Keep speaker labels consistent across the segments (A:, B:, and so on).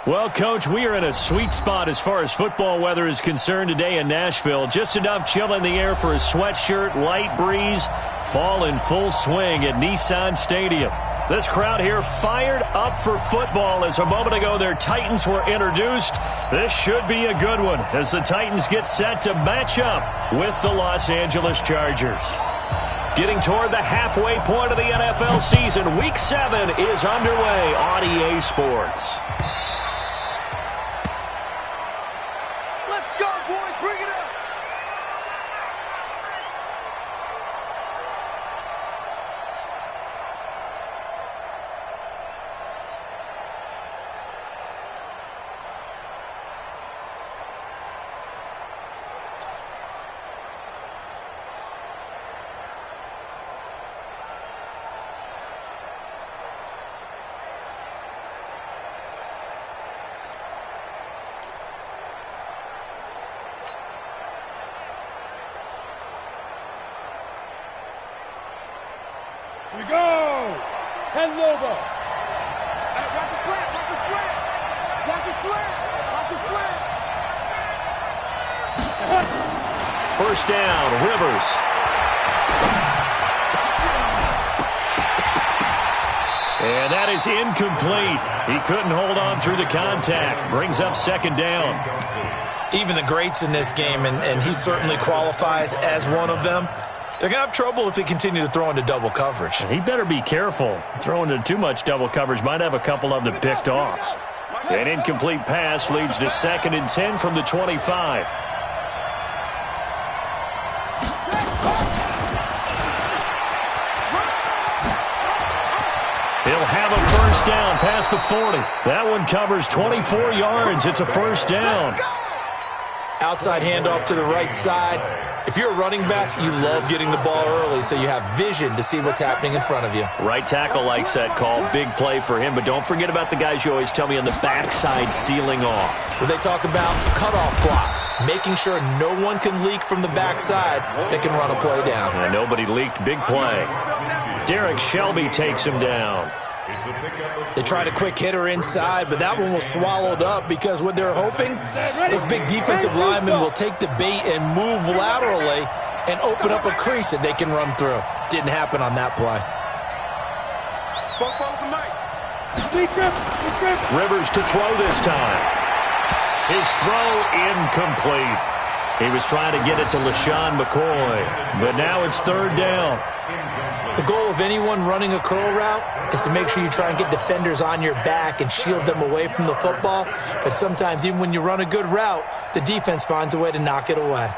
A: Well, Coach, we are in a sweet spot as far as football weather is concerned today in Nashville. Just enough chill in the air for a sweatshirt, light breeze, fall in full swing at Nissan Stadium. This crowd here fired up for football as a moment ago their Titans were introduced. This should be a good one as the Titans get set to match up with the Los Angeles Chargers. Getting toward the halfway point of the NFL season, Week 7 is underway on EA Sports.
B: We go! 10 logo. Hey, watch the slant, watch the slant. Watch the slant, watch the slant.
A: First down, Rivers. And that is incomplete. He couldn't hold on through the contact. Brings up second down.
C: Even the greats in this game, and he certainly qualifies as one of them, they're going to have trouble if they continue to throw into double coverage.
A: He better be careful. Throwing into too much double coverage might have a couple of them picked off. An incomplete pass leads to 2nd and 10 from the 25. He'll have a first down past the 40. That one covers 24 yards. It's a first down.
C: Outside handoff to the right side. If you're a running back, you love getting the ball early so you have vision to see what's happening in front of you.
A: Right tackle likes that call. Big play for him. But don't forget about the guys you always tell me on the backside sealing off.
C: Where they talk about cutoff blocks, making sure no one can leak from the backside that can run a play down.
A: And nobody leaked. Big play. Derek Shelby takes him down.
C: They tried a quick hitter inside, but that one was swallowed up because what they're hoping, those big defensive linemen will take the bait and move laterally and open up a crease that they can run through. Didn't happen on that play.
A: Rivers to throw this time. His throw incomplete. He was trying to get it to LaShawn McCoy, but now it's 3rd down.
C: The goal of anyone running a curl route is to make sure you try and get defenders on your back and shield them away from the football. But sometimes even when you run a good route, the defense finds a way to knock it away.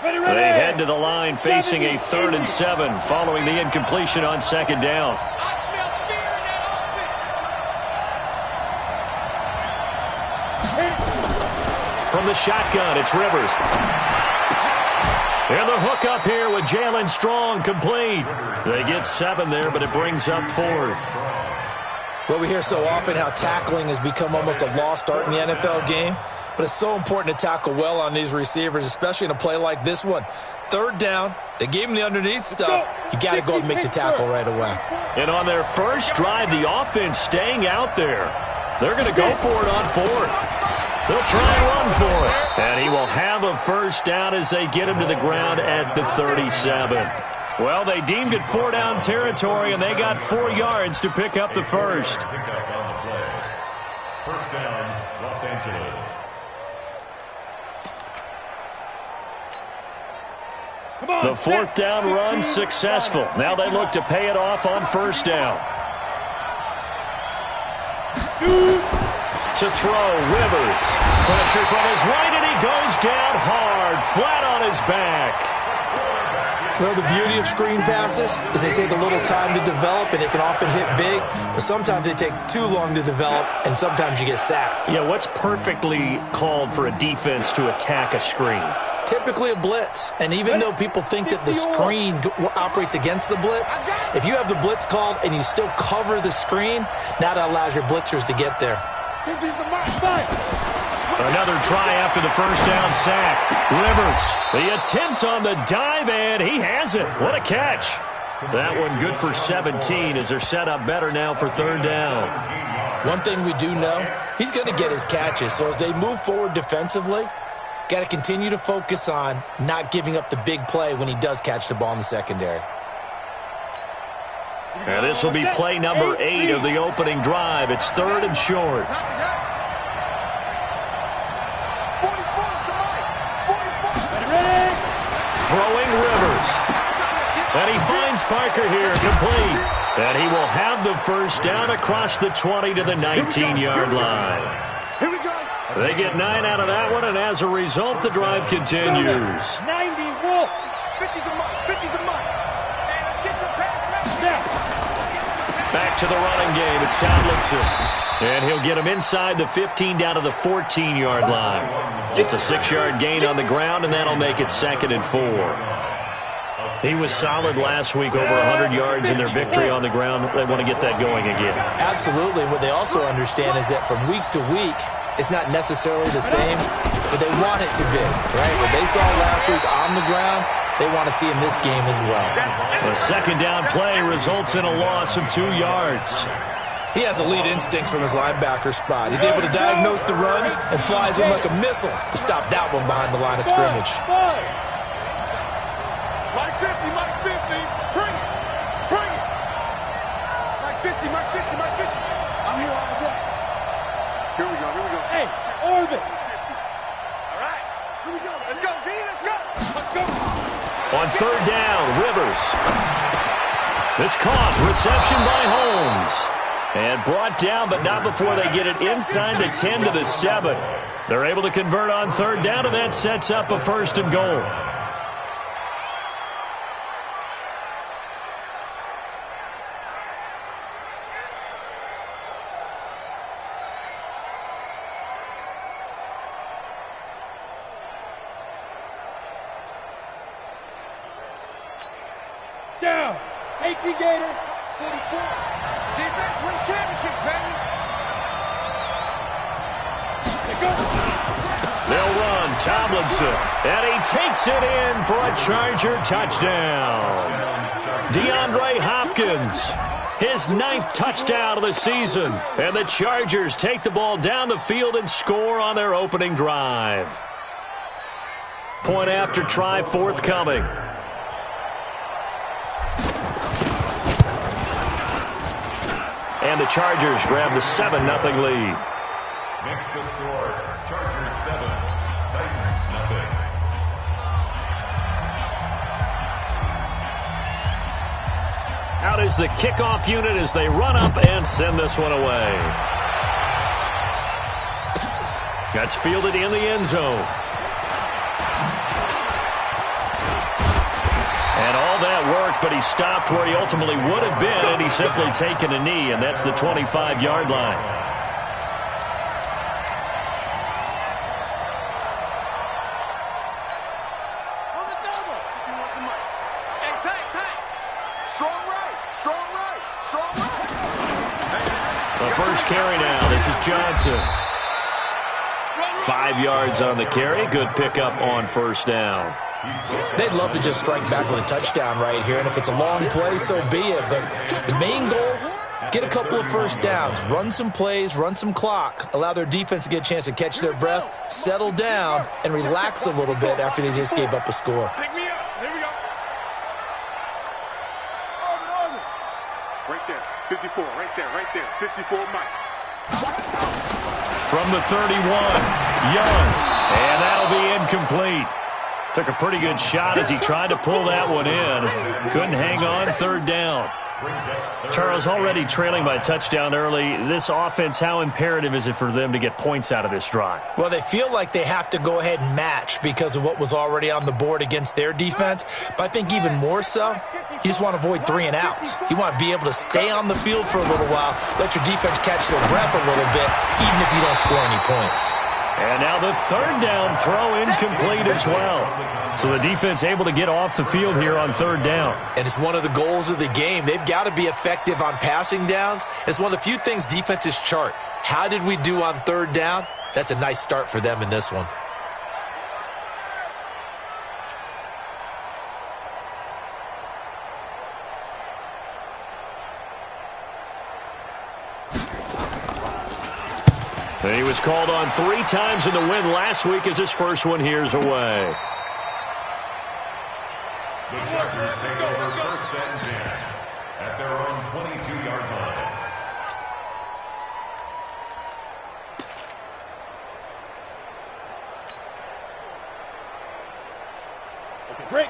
A: They head to the line facing a 3rd and 7 following the incompletion on 2nd down. From the shotgun, it's Rivers. And the hook up here with Jalen Strong complete. They get 7 there, but it brings up 4th.
C: Well, we hear so often how tackling has become almost a lost art in the NFL game. But it's so important to tackle well on these receivers, especially in a play like this one. 3rd down, they gave him the underneath stuff. You got to go and make the tackle right away.
A: And on their first drive, the offense staying out there. They're going to go for it on 4th. They'll try and run for it. And he will have a first down as they get him to the ground at the 37. Well, they deemed it 4-down territory, and they got 4 yards to pick up the first.
D: First down, Los Angeles.
A: The 4th down run successful. Now they look to pay it off on 1st down. To throw, Rivers. Pressure from his right, and he goes down hard, flat on his back.
C: Well, the beauty of screen passes is they take a little time to develop, and it can often hit big, but sometimes they take too long to develop, and sometimes you get sacked.
A: Yeah, what's perfectly called for a defense to attack a screen?
C: Typically a blitz, and even though people think that the screen operates against the blitz, if you have the blitz called and you still cover the screen, now that allows your blitzers to get there.
A: Another try after the first down sack. Rivers, the attempt on the dive, and he has it. What a catch. That one good for 17 as they're set up better now for third down.
C: One thing we do know, he's going to get his catches. So as they move forward defensively, got to continue to focus on not giving up the big play when he does catch the ball in the secondary.
A: And this will be play number 8 of the opening drive. It's third and short. Throwing Rivers. And he finds Parker here, complete. And he will have the first down across the 20 to the 19-yard line.
B: Here we go.
A: They get 9 out of that one, and as a result, the drive continues.
B: 90, Wolf. 50 to Mike. 50 to Mike. Hey, let's get some pass. Now.
A: Back to the running game. It's Tomlinson. And he'll get him inside the 15 down to the 14-yard line. It's a 6-yard gain on the ground, and that'll make it 2nd and 4. He was solid last week, over 100 yards in their victory on the ground. They want to get that going again.
C: Absolutely. What they also understand is that from week to week, it's not necessarily the same, but they want it to be, right? What they saw last week on the ground, they want to see in this game as well.
A: A second down play results in a loss of 2 yards.
C: He has elite instincts from his linebacker spot. He's able to diagnose the run and flies in like a missile to stop that one behind the line of scrimmage.
B: Mike 50, Mike 50. Bring it. Bring it. Mike 50, Mike 50, Mike 50. I'm here all day. Here we go, here we go. Hey, orbit. All right. Here we go. Let's go, D, let's go. Let's go.
A: On third down, Rivers. This caught. Reception by Holmes. And brought down, but not before they get it inside the 10 to the 7. They're able to convert on third down, and that sets up a 1st and goal.
B: Down. 18 Gator. 44. Defense wins championships, baby. Let's go.
A: They'll run Tomlinson, and he takes it in for a Charger touchdown. DeAndre Hopkins, his 9th touchdown of the season, and the Chargers take the ball down the field and score on their opening drive. Point after try forthcoming. And the Chargers grab the 7-0 lead.
D: Next to score, Chargers 7, Titans 0.
A: Out is the kickoff unit as they run up and send this one away. That's fielded in the end zone. And all that work, but he stopped where he ultimately would have been, and he's simply taken a knee, and that's the 25-yard line. The first carry now. This is Johnson. 5 yards on the carry. Good pickup on first down.
C: They'd love to just strike back with a touchdown right here, and if it's a long play, so be it. But the main goal, get a couple of first downs, run some plays, run some clock, allow their defense to get a chance to catch their breath, settle down, and relax a little bit after they just gave up a score.
B: Pick me up. Here we go. Right there. 54. Right there. Right there. 54, Mike.
A: From the 31, Young. And that'll be incomplete. Took a pretty good shot as he tried to pull that one in. Couldn't hang on, third down. Charles, already trailing by a touchdown early. This offense, how imperative is it for them to get points out of this drive?
C: Well, they feel like they have to go ahead and match because of what was already on the board against their defense. But I think even more so, you just want to avoid 3 and outs. You want to be able to stay on the field for a little while, let your defense catch their breath a little bit, even if you don't score any points.
A: And now the third down throw incomplete as well. So the defense able to get off the field here on third down.
C: And it's one of the goals of the game. They've got to be effective on passing downs. It's one of the few things defenses chart. How did we do on third down? That's a nice start for them in this one.
A: And he was called on 3 times in the win last week as his first one here's away.
D: The Chargers take over first and 10 at their own 22-yard line.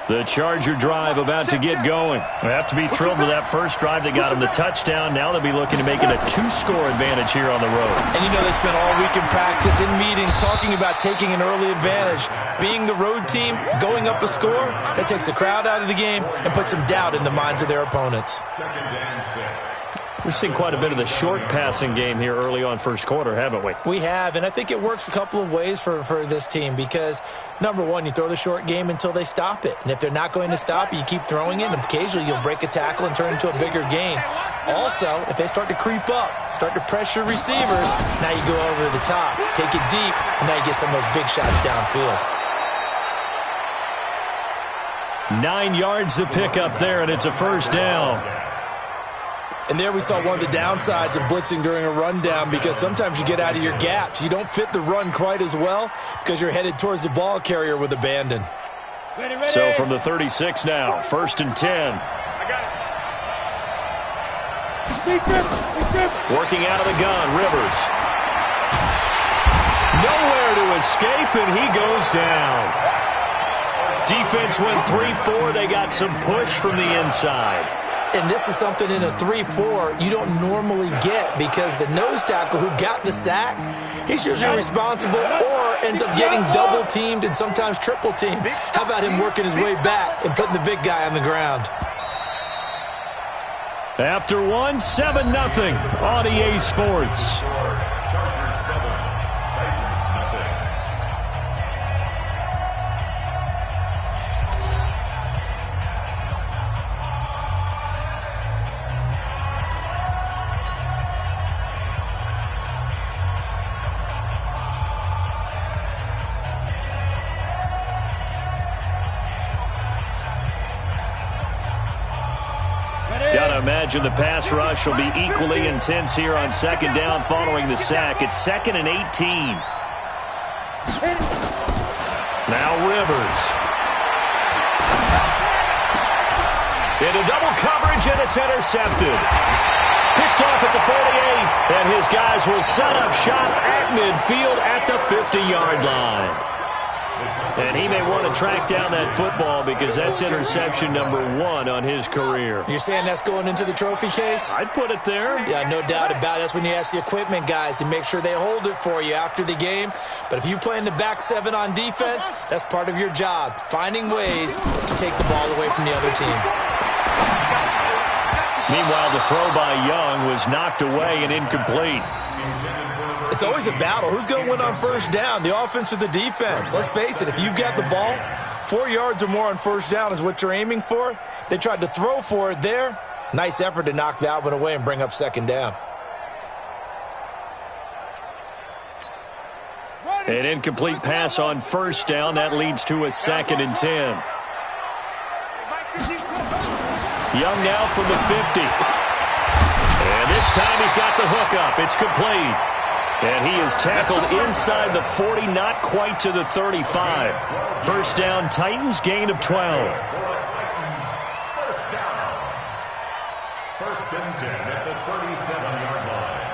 A: The Charger drive about to get going. They have to be thrilled with that first drive that got them the touchdown. Now they'll be looking to make it a 2-score advantage here on the road.
C: And you know they spent all week in practice, in meetings, talking about taking an early advantage. Being the road team, going up a score, that takes the crowd out of the game and puts some doubt in the minds of their opponents.
D: Second and 6.
A: We've seen quite a bit of the short passing game here early on first quarter, haven't we?
C: We have, and I think it works a couple of ways for this team because, number one, you throw the short game until they stop it. And if they're not going to stop it, you keep throwing it, and occasionally you'll break a tackle and turn it into a bigger gain. Also, if they start to creep up, start to pressure receivers, now you go over the top, take it deep, and now you get some of those big shots downfield.
A: 9 yards to pick up there, and it's a first down.
C: And there we saw one of the downsides of blitzing during a rundown because sometimes you get out of your gaps. You don't fit the run quite as well because you're headed towards the ball carrier with abandon.
B: Ready.
A: So from the 36 now, first and 10.
B: I got it. Deep.
A: Working out of the gun, Rivers. Nowhere to escape, and he goes down. Defense went 3-4. They got some push from the inside.
C: And this is something in a 3-4 you don't normally get because the nose tackle who got the sack, he's usually responsible or ends up getting double-teamed and sometimes triple-teamed. How about him working his way back and putting the big guy on the ground?
A: After 7-0 on EA Sports.
D: Chargers 7, Titans nothing.
A: Gotta imagine the pass rush will be equally intense here on second down following the sack. It's 2nd and 18. Now Rivers. Into double coverage, and it's intercepted. Picked off at the 48, and his guys will set up shop at midfield at the 50-yard line. And he may want to track down that football because that's interception number 1 on his career.
C: You're saying that's going into the trophy case?
A: I'd put it there.
C: Yeah, no doubt about it. That's when you ask the equipment guys to make sure they hold it for you after the game. But if you play in the back 7 on defense, that's part of your job, finding ways to take the ball away from the other team.
A: Meanwhile, the throw by Young was knocked away and incomplete.
C: It's always a battle. Who's going to win on first down, the offense or the defense? Let's face it, if you've got the ball, 4 yards or more on first down is what you're aiming for. They tried to throw for it there. Nice effort to knock that one away and bring up second down.
A: An incomplete pass on first down. That leads to a 2nd and 10. Young now from the 50. And this time he's got the hook up. It's complete. And he is tackled inside the 40, not quite to the 35. First down, Titans, gain of 12.
D: First down. First and 10 at the 37-yard line.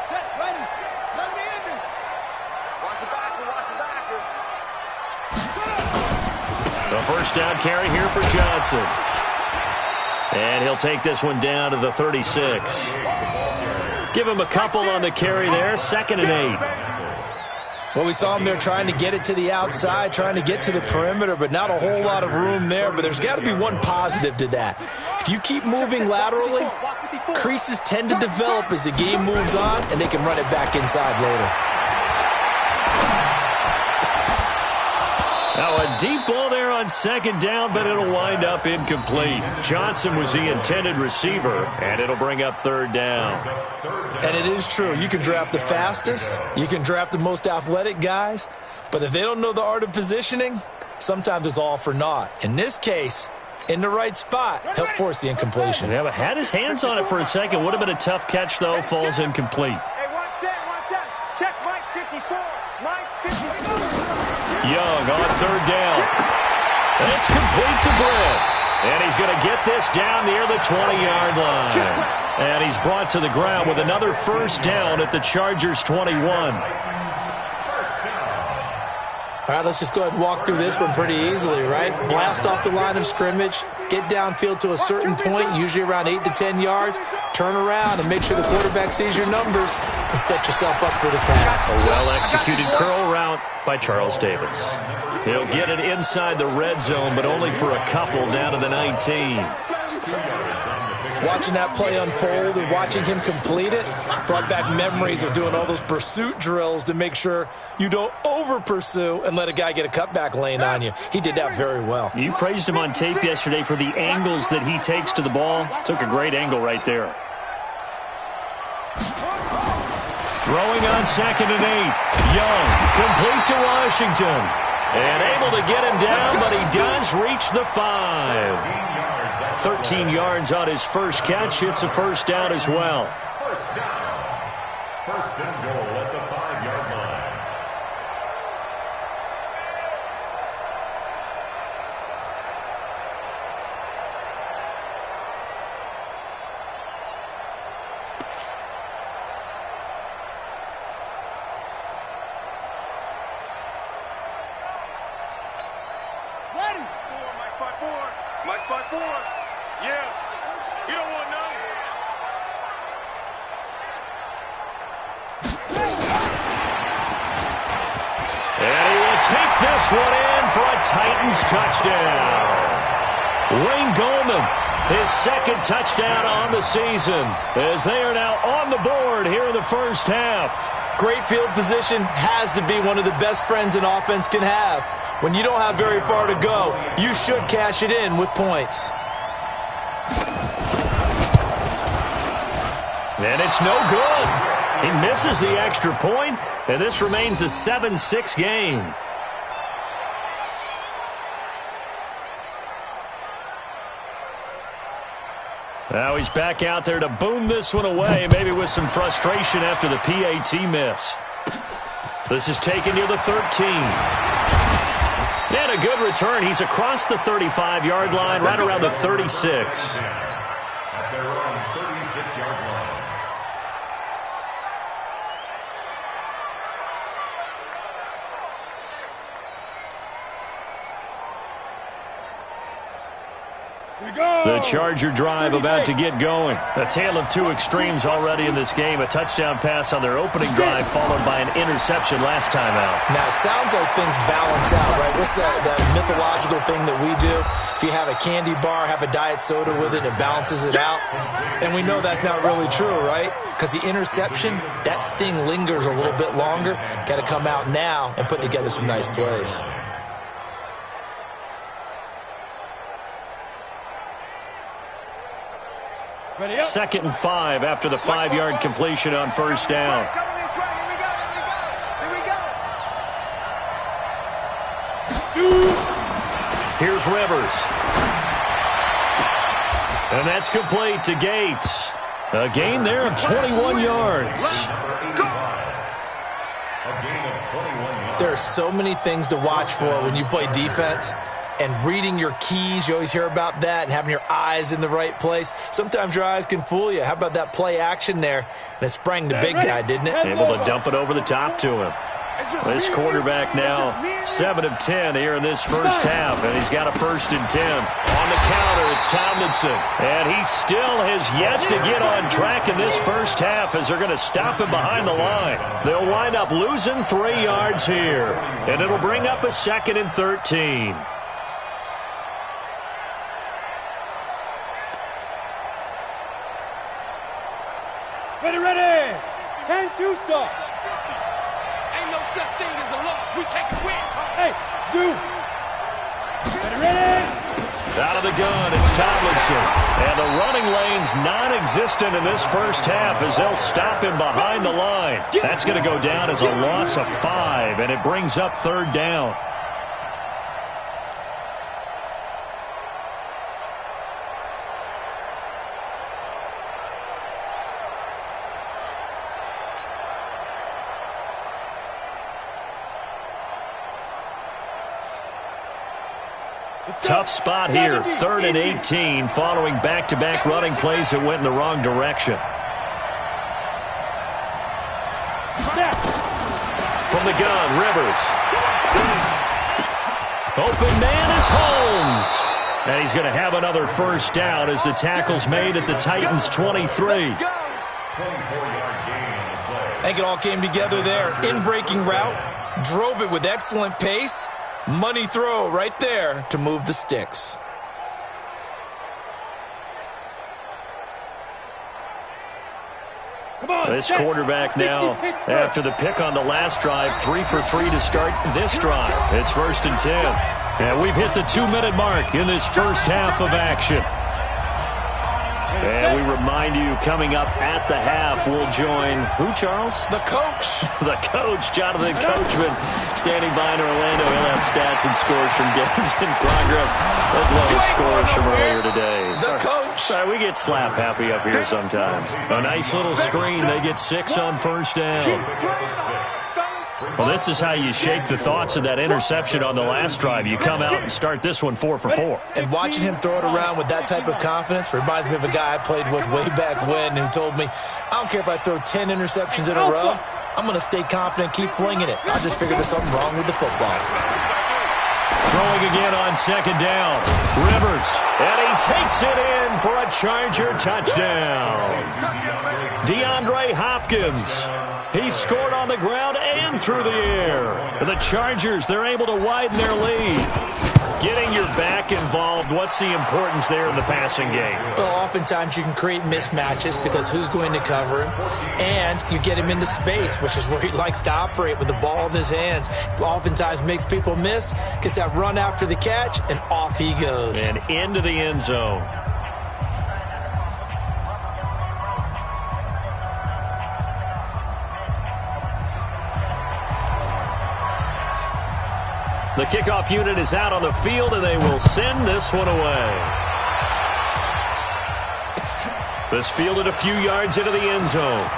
B: Set, ready. Slow the ending. Watch the backer.
A: The first down carry here for Johnson. And he'll take this one down to the 36. Give him a couple on the carry there. 2nd and 8.
C: Well, we saw him there trying to get it to the outside, trying to get to the perimeter, but not a whole lot of room there. But there's got to be one positive to that. If you keep moving laterally, creases tend to develop as the game moves on, and they can run it back inside later. Now
A: a deep ball there on on second down, but it'll wind up incomplete. Johnson was the intended receiver, and it'll bring up third down.
C: And it is true. You can draft the fastest. You can draft the most athletic guys. But if they don't know the art of positioning, sometimes it's all for naught. In this case, in the right spot, help force the incompletion.
A: Yeah, but had his hands on it for a second. Would have been a tough catch, though. Falls incomplete.
B: Hey, one set. Check Mike 54. Mike 54.
A: Young on third down. And it's complete to Britt. And he's going to get this down near the 20-yard line. And he's brought to the ground with another first down at the Chargers' 21.
C: All right, let's just go ahead and walk through this one pretty easily, right? Blast off the line of scrimmage, get downfield to a certain point, usually around 8 to 10 yards, turn around and make sure the quarterback sees your numbers and set yourself up for the pass.
A: A well-executed curl route by Charles Davis. He'll get it inside the red zone, but only for a couple down to the 19.
C: Watching that play unfold and watching him complete it brought back memories of doing all those pursuit drills to make sure you don't over-pursue and let a guy get a cutback lane on you. He did that very well.
A: You praised him on tape yesterday for the angles that he takes to the ball. Took a great angle right there. Throwing on 2nd and 8. Young, complete to Washington. And able to get him down, but he does reach the 5. 13 yards on his first catch. It's a first down as well.
D: First down. First and goal at the 5-yard line.
B: Ready. Mike 5-4. Mike 5-4. Yeah. You don't want none.
A: And he will take this one in for a Titans touchdown. Wayne Goldman, his second touchdown on the season, as they are now on the board here in the first half.
C: Great field position has to be one of the best friends an offense can have. When you don't have very far to go, you should cash it in with points.
A: And it's no good. He misses the extra point, and this remains a 7-6 game. Now he's back out there to boom this one away, maybe with some frustration after the PAT miss. This is taken near the 13. And a good return. He's across the 35-yard line, right around the 36.
D: At their own 36-yard line.
A: The Charger drive about to get going. A tale of two extremes already in this game. A touchdown pass on their opening drive followed by an interception last time out.
C: Now, it sounds like things balance out, right? What's that mythological thing that we do? If you have a candy bar, have a diet soda with it, it balances it out. And we know that's not really true, right? Because the interception, that sting lingers a little bit longer. Got to come out now and put together some nice plays.
A: Second and 5 after the 5-yard completion on first down. Here's Rivers. And that's complete to Gates. A gain there of 21 yards.
C: There are so many things to watch for when you play defense. And reading your keys, you always hear about that, and having your eyes in the right place. Sometimes your eyes can fool you. How about that play action there? And it sprang the big guy, didn't it?
A: Able to dump it over the top to him. This quarterback now 7 of 10 here in this first half, and he's got a 1st and 10. On the counter, it's Tomlinson. And he still has yet to get on track in this first half as they're going to stop him behind the line. They'll wind up losing 3 yards here, and it'll bring up a 2nd and 13.
B: Ready. 10-2 start. Ain't no such thing as a loss. We take a win. Hey, dude.
A: Out of the gun, it's Tomlinson. And the running lane's non-existent in this first half as they'll stop him behind the line. That's going to go down as a loss of 5, and it brings up third down. Tough spot here, 3rd and 18, following back-to-back running plays that went in the wrong direction. From the gun, Rivers. Open man is Holmes. And he's going to have another first down as the tackle's made at the Titans' 23.
D: 24-yard gain on the play.
C: I think it all came together there. In-breaking route, drove it with excellent pace. Money throw right there to move the sticks.
A: This quarterback now, after the pick on the last drive, 3 for 3 to start this drive. It's 1st and 10. And we've hit the 2-minute mark in this first half of action. And we remind you, coming up at the half, we'll join who, Charles?
C: The coach.
A: The coach, Jonathan Coachman, standing by in Orlando. He'll have stats and scores from games in progress, as well as scores from earlier today.
C: The coach.
A: Sorry, we get slap happy up here sometimes. A nice little screen. They get 6 on first down. Well, this is how you shake the thoughts of that interception on the last drive. You come out and start this one 4 for 4.
C: And watching him throw it around with that type of confidence reminds me of a guy I played with way back when who told me, I don't care if I throw 10 interceptions in a row, I'm going to stay confident, keep flinging it. I just figured there's something wrong with the football.
A: Throwing again on 2nd down. Rivers, and he takes it in for a Charger touchdown. DeAndre Hopkins. He scored on the ground and through the air. The Chargers, they're able to widen their lead. Getting your back involved, what's the importance there in the passing game?
C: Well, oftentimes you can create mismatches because who's going to cover him, and you get him into space, which is where he likes to operate with the ball in his hands. Oftentimes makes people miss, gets that run after the catch, and off he goes.
A: And into the end zone. The kickoff unit is out on the field, and they will send this one away. This fielded a few yards into the end zone.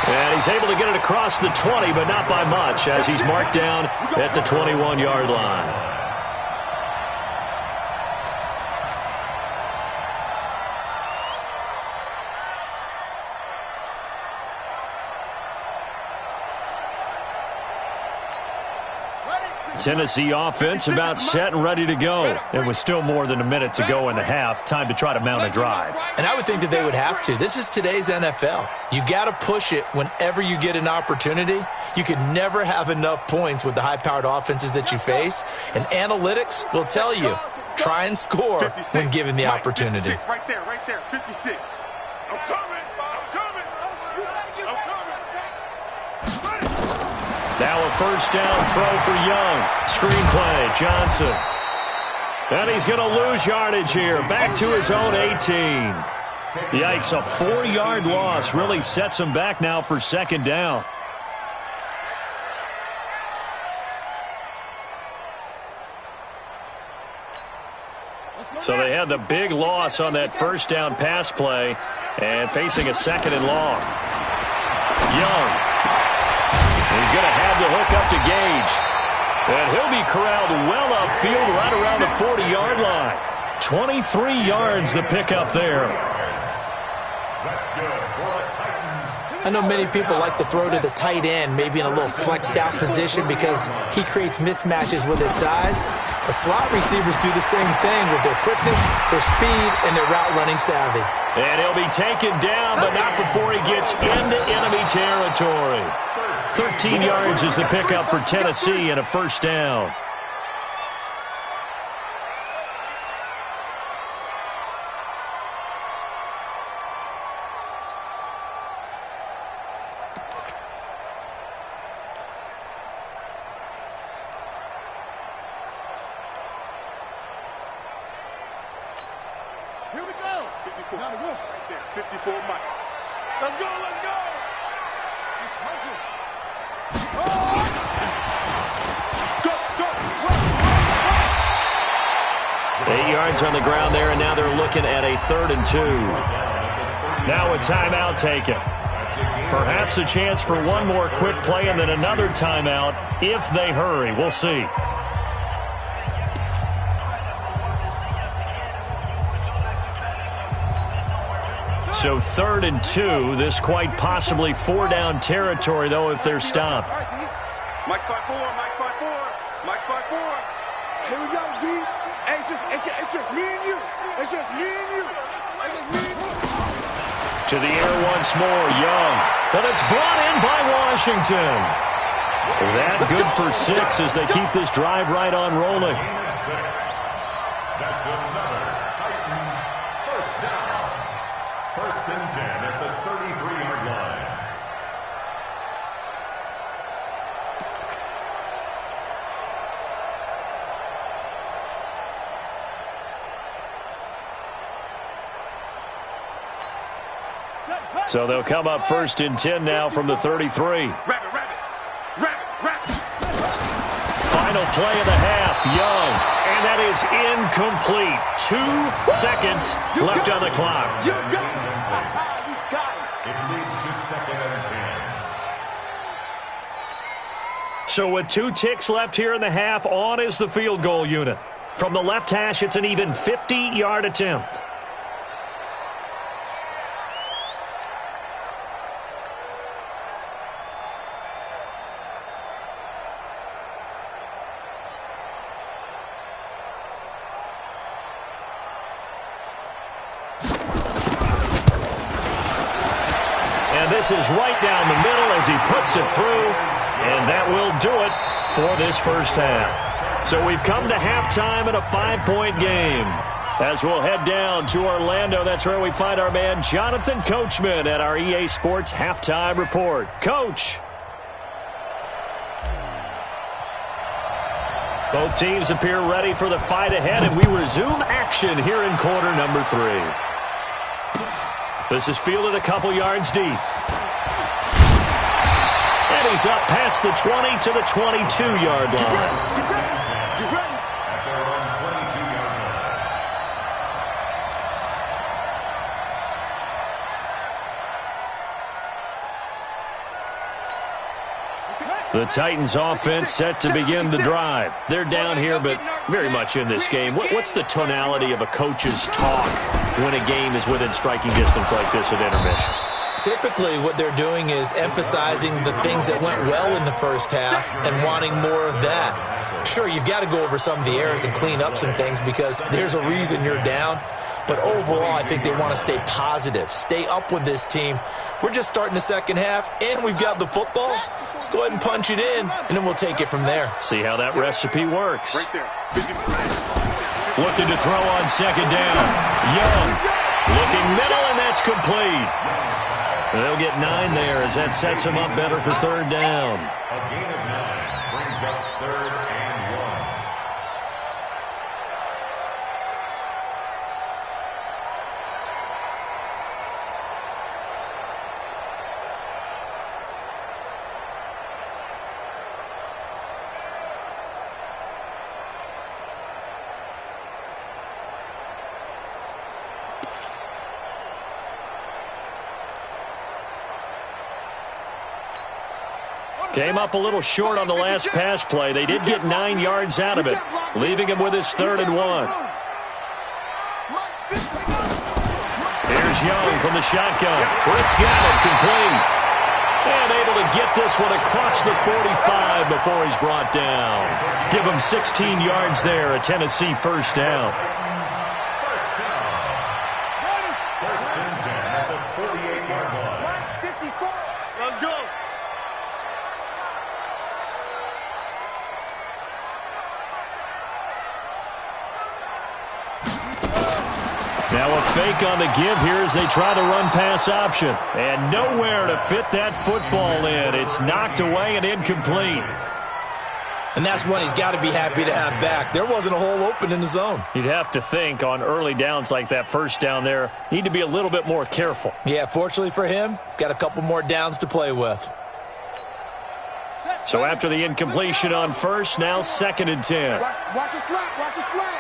A: And he's able to get it across the 20, but not by much, as he's marked down at the 21-yard line. Tennessee offense about set and ready to go. It was still more than a minute to go in the half. Time to try to mount a drive.
C: And I would think that they would have to. This is today's NFL. You got to push it whenever you get an opportunity. You can never have enough points with the high-powered offenses that you face. And analytics will tell you, try and score when given the opportunity.
B: Right there, 56. I'm coming.
A: Now a first down throw for Young. Screenplay, Johnson. And he's going to lose yardage here. Back to his own 18. Yikes, a 4-yard loss really sets him back now for 2nd down. So they had the big loss on that first down pass play and facing a 2nd and long. Young. He's going to have the hook up to Gage. And he'll be corralled well upfield right around the 40-yard line. 23 yards the pickup there.
D: That's good for the Titans.
C: I know many people like to throw to the tight end, maybe in a little flexed out position because he creates mismatches with his size. The slot receivers do the same thing with their quickness, their speed, and their route running savvy.
A: And he'll be taken down, but not before he gets into enemy territory. 13 yards is the pickup for Tennessee and a first down.
B: 54. Right there. 54, Mike. Let's go, let's go. Go, go.
A: 8 yards on the ground there, and now they're looking at a 3rd and 2. Now a timeout taken. Perhaps a chance for one more quick play and then another timeout if they hurry. We'll see. So 3rd and 2. This quite possibly 4-down territory, though, if they're stopped.
B: Mike spot 4, Mike spot 4, Mike spot 4. Here we go, D. Hey, it's just me and you. It's just me and you. It's just me and you.
A: To the air once more, Young. But it's brought in by Washington. That good for 6 as they keep this drive right on rolling.
D: That's another Titans first down. 1st and 10 at the 33-yard line.
A: So they'll come up 1st and 10 now from the 33.
B: Rabbit.
A: Final play of the half, Young. And that is incomplete. 2 seconds left on the clock.
B: You got it. You got it.
D: It leads to 2nd and 10.
A: So with 2 ticks left here in the half, on is the field goal unit. From the left hash, it's an even 50-yard attempt. This is right down the middle as he puts it through, and that will do it for this first half. So we've come to halftime in a 5-point game. As we'll head down to Orlando, that's where we find our man Jonathan Coachman at our EA Sports Halftime Report. Coach. Both teams appear ready for the fight ahead, and we resume action here in quarter number 3. This is fielded a couple yards deep. And he's up past the 20 to the 22-yard line. The Titans offense set to begin the drive. They're down here, but very much in this game. What's the tonality of a coach's talk when a game is within striking distance like this at intermission?
C: Typically, what they're doing is emphasizing the things that went well in the first half and wanting more of that. Sure, you've got to go over some of the errors and clean up some things because there's a reason you're down. But overall, I think they want to stay positive, stay up with this team. We're just starting the second half, and we've got the football. Let's go ahead and punch it in, and then we'll take it from there.
A: See how that recipe works.
B: Right there.
A: Looking to throw on second down. Young looking middle, and that's complete. They'll get 9 there as that sets them up better for third down.
D: A gain of 9 brings up 3rd and 1.
A: Came up a little short on the last pass play. They did get 9 yards out of it, leaving him with his 3rd and 1. Here's Young from the shotgun. Britt's got it, complete. And able to get this one across the 45 before he's brought down. Give him 16 yards there, a Tennessee first down.
D: First and 10 at the 48-yard line.
B: Let's go.
A: Now a fake on the give here as they try to run pass option. And nowhere to fit that football in. It's knocked away and incomplete.
C: And that's one he's got to be happy to have back. There wasn't a hole open in the zone.
A: You'd have to think on early downs like that first down there, need to be a little bit more careful.
C: Yeah, fortunately for him, got a couple more downs to play with.
A: So after the incompletion on first, now 2nd and 10.
B: Watch it slide. Watch it slide.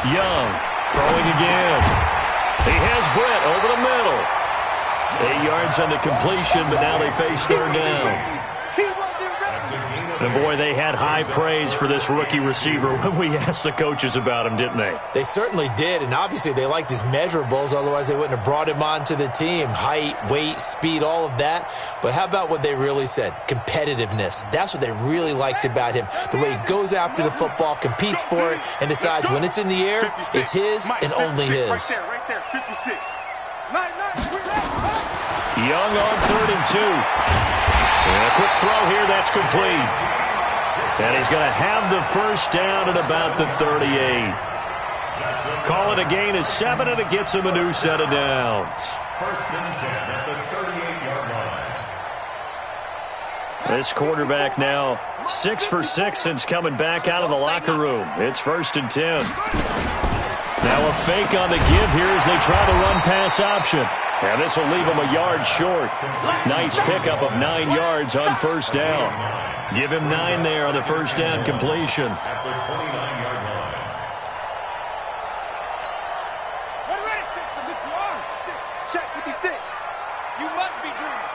A: Young throwing again. He has Britt over the middle. 8 yards on the completion, but now they face 3rd down. And, boy, they had high praise for this rookie receiver when we asked the coaches about him, didn't they?
C: They certainly did, and obviously they liked his measurables. Otherwise, they wouldn't have brought him onto the team. Height, weight, speed, all of that. But how about what they really said? Competitiveness. That's what they really liked about him. The way he goes after the football, competes for it, and decides when it's in the air, it's his and only his.
B: Right there, 56.
A: Young on 3rd and 2. And a quick throw here, that's complete. And he's going to have the first down at about the 38. Call it a gain of 7, and it gets him a new set of downs.
D: 1st and 10 at the 38-yard line.
A: This quarterback now 6 for 6 since coming back out of the locker room. It's 1st and 10. Now a fake on the give here as they try the run-pass option. And this will leave him a yard short. Nice pickup of 9 yards on 1st down. Give him 9 there on the 1st down completion.
D: At the 29-yard line.
B: Check 56. You must be dreaming.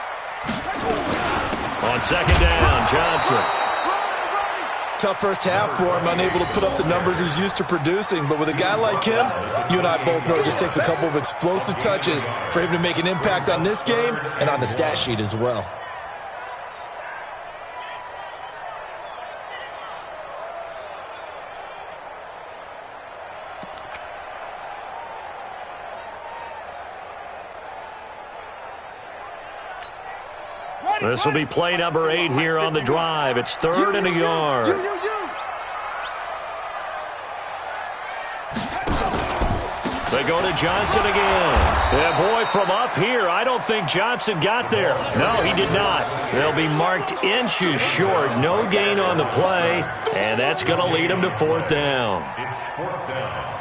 A: On 2nd down, Johnson.
C: Tough first half for him, unable to put up the numbers he's used to producing. But with a guy like him, you and I both know it just takes a couple of explosive touches for him to make an impact on this game and on the stat sheet as well.
A: This will be play number 8 here on the drive. It's 3rd and a yard. They go to Johnson again. Yeah, boy, from up here, I don't think Johnson got there. No, he did not. They'll be marked inches short. No gain on the play, and that's going to lead them to 4th down.
D: It's 4th down.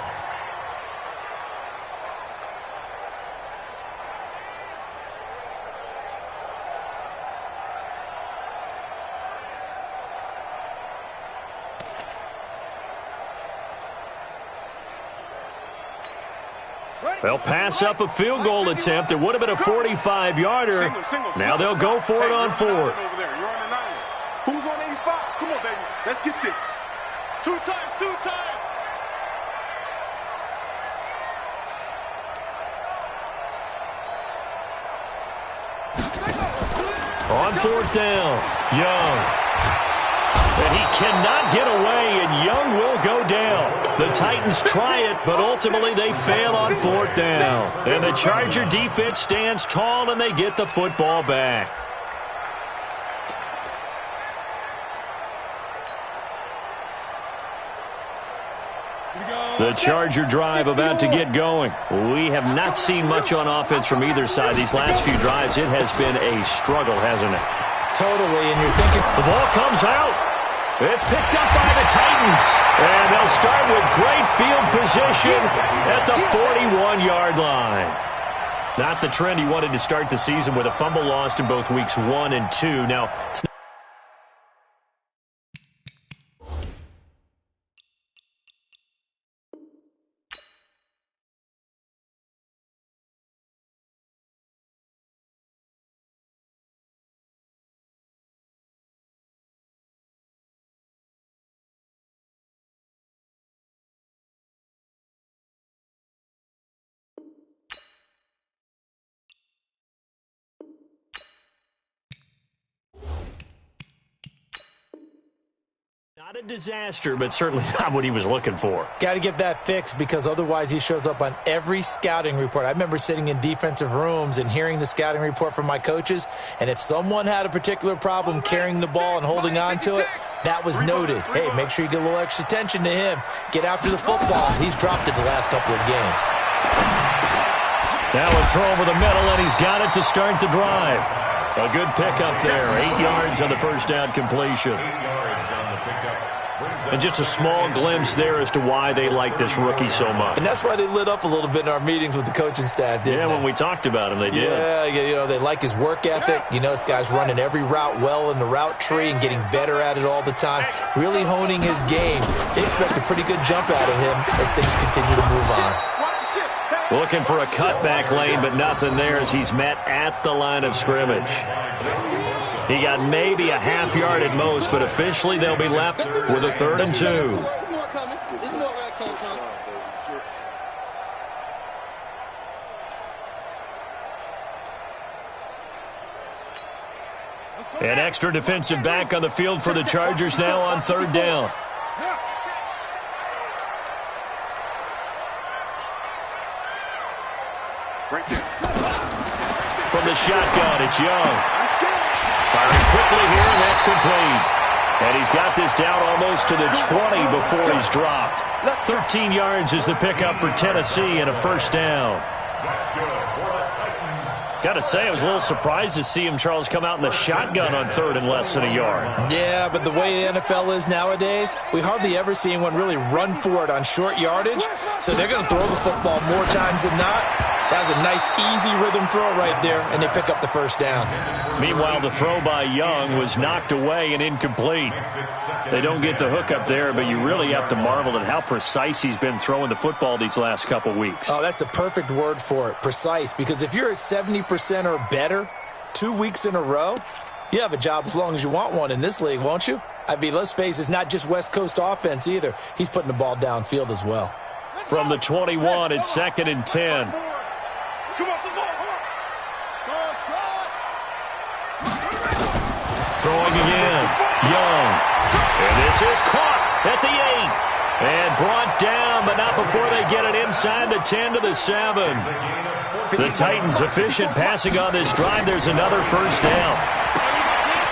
A: They'll pass up a field goal attempt. It would have been a 45-yarder. Now they'll go for it on 4th.
B: Who's on 85? Come on, baby. Let's get this. 2 times, 2 times.
A: On 4th down, Young. And he cannot get away, and Young will go down. The Titans try it, but ultimately they fail on 4th down. And the Charger defense stands tall, and they get the football back. The Charger drive about to get going. We have not seen much on offense from either side. These last few drives, it has been a struggle, hasn't it?
C: Totally, and you're thinking...
A: The ball comes out. It's picked up by the Titans. And they'll start with great field position at the 41-yard line. Not the trend he wanted to start the season with a fumble lost in both weeks 1 and 2. Now, it's not not a disaster, but certainly not what he was looking for.
C: Got to get that fixed because otherwise he shows up on every scouting report. I remember sitting in defensive rooms and hearing the scouting report from my coaches, and if someone had a particular problem carrying the ball and holding on to it, that was noted. Hey, make sure you get a little extra attention to him. Get after the football. He's dropped it the last couple of games.
A: Now a throw over the middle, and he's got it to start the drive. A good pickup there. 8 yards on the first down completion.
D: 8 yards on the pickup.
A: And just a small glimpse there as to why they like this rookie so much.
C: And that's why they lit up a little bit in our meetings with the coaching staff, didn't they?
A: When we talked about him, they did.
C: Yeah, they like his work ethic. This guy's running every route well in the route tree and getting better at it all the time, really honing his game. They expect a pretty good jump out of him as things continue to move on.
A: Looking for a cutback lane, but nothing there as he's met at the line of scrimmage. He got maybe a half yard at most, but officially they'll be left with a 3rd and 2. An extra defensive back on the field for the Chargers now on 3rd down. From the shotgun, it's Young. Firing quickly here, and that's complete. And he's got this down almost to the 20 before he's dropped. 13 yards is the pickup for Tennessee and a 1st down.
D: That's good for the Titans.
A: Got to say, I was a little surprised to see him, Charles, come out in the shotgun on 3rd and less than a yard.
C: Yeah, but the way the NFL is nowadays, we hardly ever see anyone really run for it on short yardage. So they're going to throw the football more times than not. That was a nice, easy rhythm throw right there, and they pick up the 1st down.
A: Meanwhile, the throw by Young was knocked away and incomplete. They don't get the hook up there, but you really have to marvel at how precise he's been throwing the football these last couple weeks.
C: Oh, that's the perfect word for it, precise, because if you're at 70% or better 2 weeks in a row, you have a job as long as you want one in this league, won't you? I mean, let's face it, it's not just West Coast offense either. He's putting the ball downfield as well.
A: From the 21, it's 2nd and 10. Throwing again, Young. And this is caught at the 8. And brought down, but not before they get it inside the 10 to the 7. The Titans efficient passing on this drive. There's another 1st down.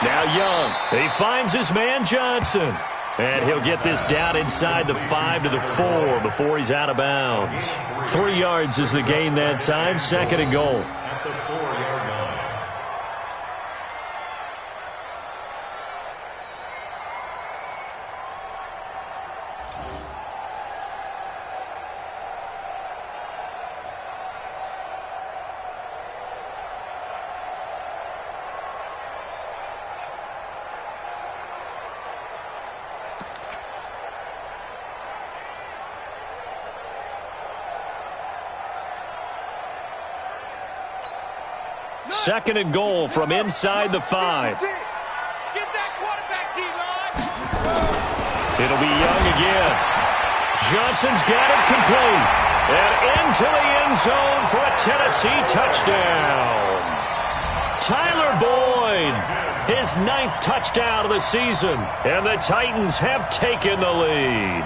A: Now Young, he finds his man Johnson. And he'll get this down inside the 5 to the 4 before he's out of bounds. 3 yards is the gain that time, 2nd and goal.
D: At the 4-yard line.
A: Second and goal from inside the 5.
B: Get that quarterback, D-line.
A: It'll be Young again. Johnson's got it complete. And into the end zone for a Tennessee touchdown. Tyler Boyd, his 9th touchdown of the season. And the Titans have taken the lead.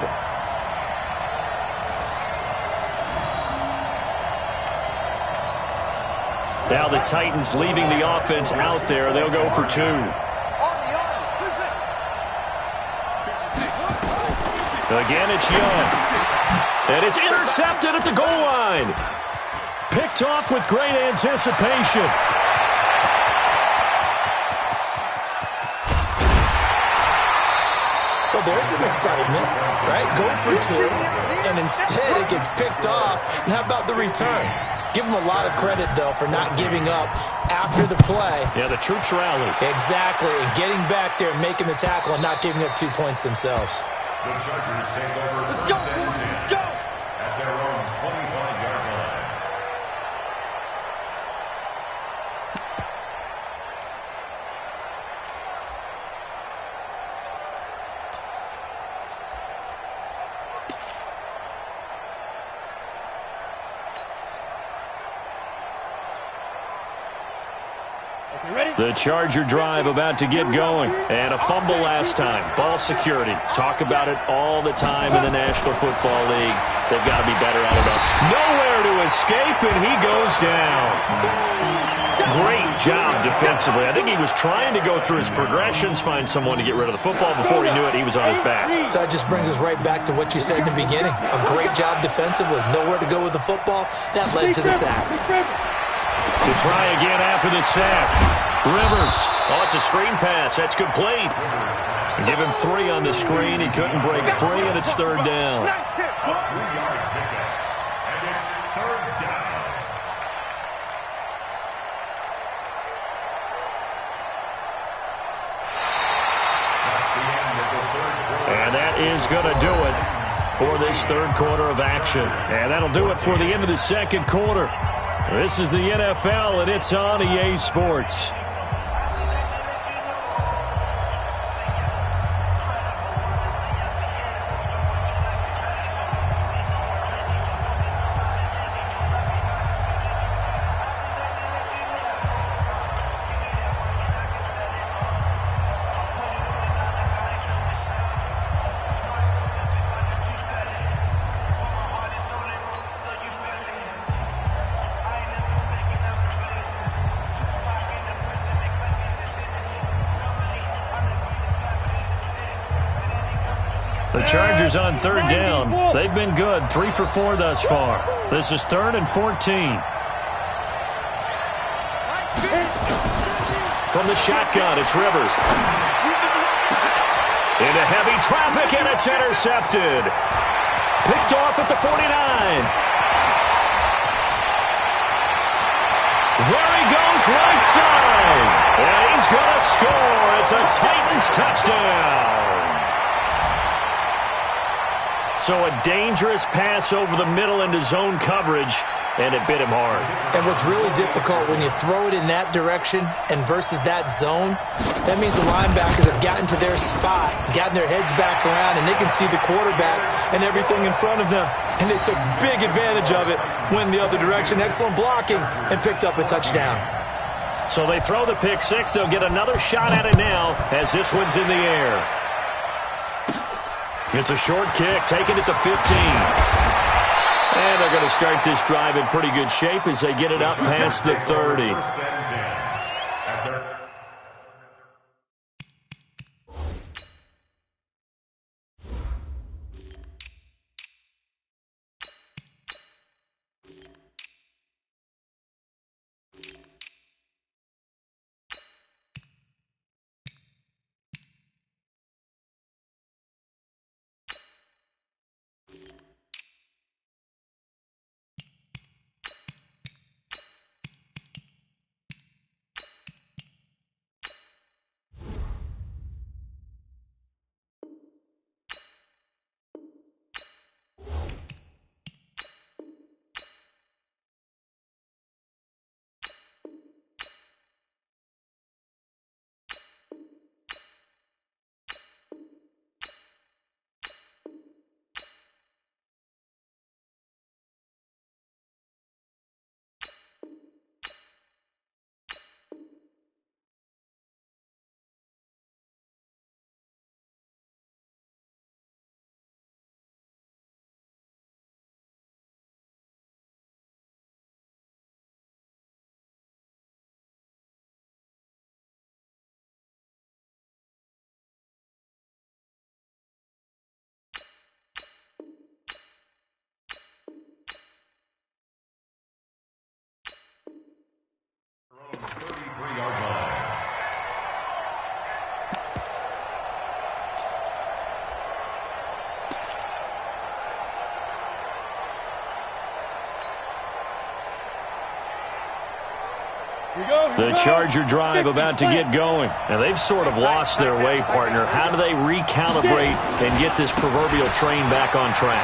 A: Now the Titans leaving the offense out there. They'll go for 2. Again, it's Young. And it's intercepted at the goal line. Picked off with great anticipation.
C: Well, there's some excitement, right? Go for 2, and instead it gets picked off. And how about the return? Give them a lot of credit, though, for not giving up after the play.
A: Yeah, the troops rallied.
C: Exactly, and getting back there and making the tackle and not giving up 2 points themselves.
D: The Chargers take over 1st and 10 at their own 25-yard line.
A: The Charger drive about to get going. And a fumble last time. Ball security. Talk about it all the time in the National Football League. They've got to be better at it. Nowhere to escape, and he goes down. Great job defensively. I think he was trying to go through his progressions, find someone to get rid of the football. Before he knew it, he was on his back.
C: So that just brings us right back to what you said in the beginning. A great job defensively. Nowhere to go with the football. That led to the sack.
A: To try again after the sack. Rivers. Oh, it's a screen pass. That's complete. Give him 3 on the screen. He couldn't break free, and it's third down.
D: A 3-yard pickup. And it's third down. That's the end of the third quarter.
A: And that is going to do it for this third quarter of action. And that'll do it for the end of the second quarter. This is the NFL, and it's on EA Sports. The Chargers on third down. They've been good. 3 for 4 thus far. This is 3rd and 14. From the shotgun, it's Rivers. Into heavy traffic, and it's intercepted. Picked off at the 49. There he goes, right side. And he's going to score. It's a Titans touchdown. So a dangerous pass over the middle into zone coverage, and it bit him hard.
C: And what's really difficult when you throw it in that direction and versus that zone, that means the linebackers have gotten to their spot, gotten their heads back around, and they can see the quarterback and everything in front of them. And they took big advantage of it, went the other direction, excellent blocking, and picked up a touchdown.
A: So they throw the pick six. They'll get another shot at it now as this one's in the air. It's a short kick, taking it to 15. And they're going to start this drive in pretty good shape as they get it up past the 30. The Charger drive about to get going. Now, they've sort of lost their way, partner. How do they recalibrate and get this proverbial train back on track?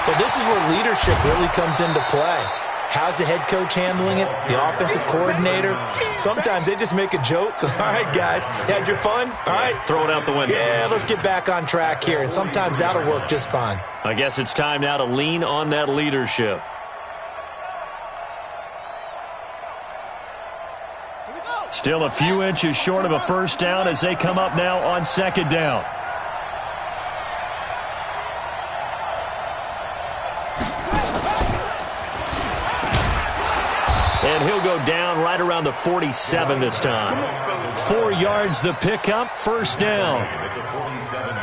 C: Well, this is where leadership really comes into play. How's the head coach handling it? The offensive coordinator? Sometimes they just make a joke. All right, guys, had your fun? All right.
A: Throw it out the window.
C: Yeah, let's get back on track here. And sometimes that'll work just fine.
A: I guess it's time now to lean on that leadership. Still a few inches short of a first down as they come up now on second down. And he'll go down right around the 47 this time. 4 yards the pickup, first down.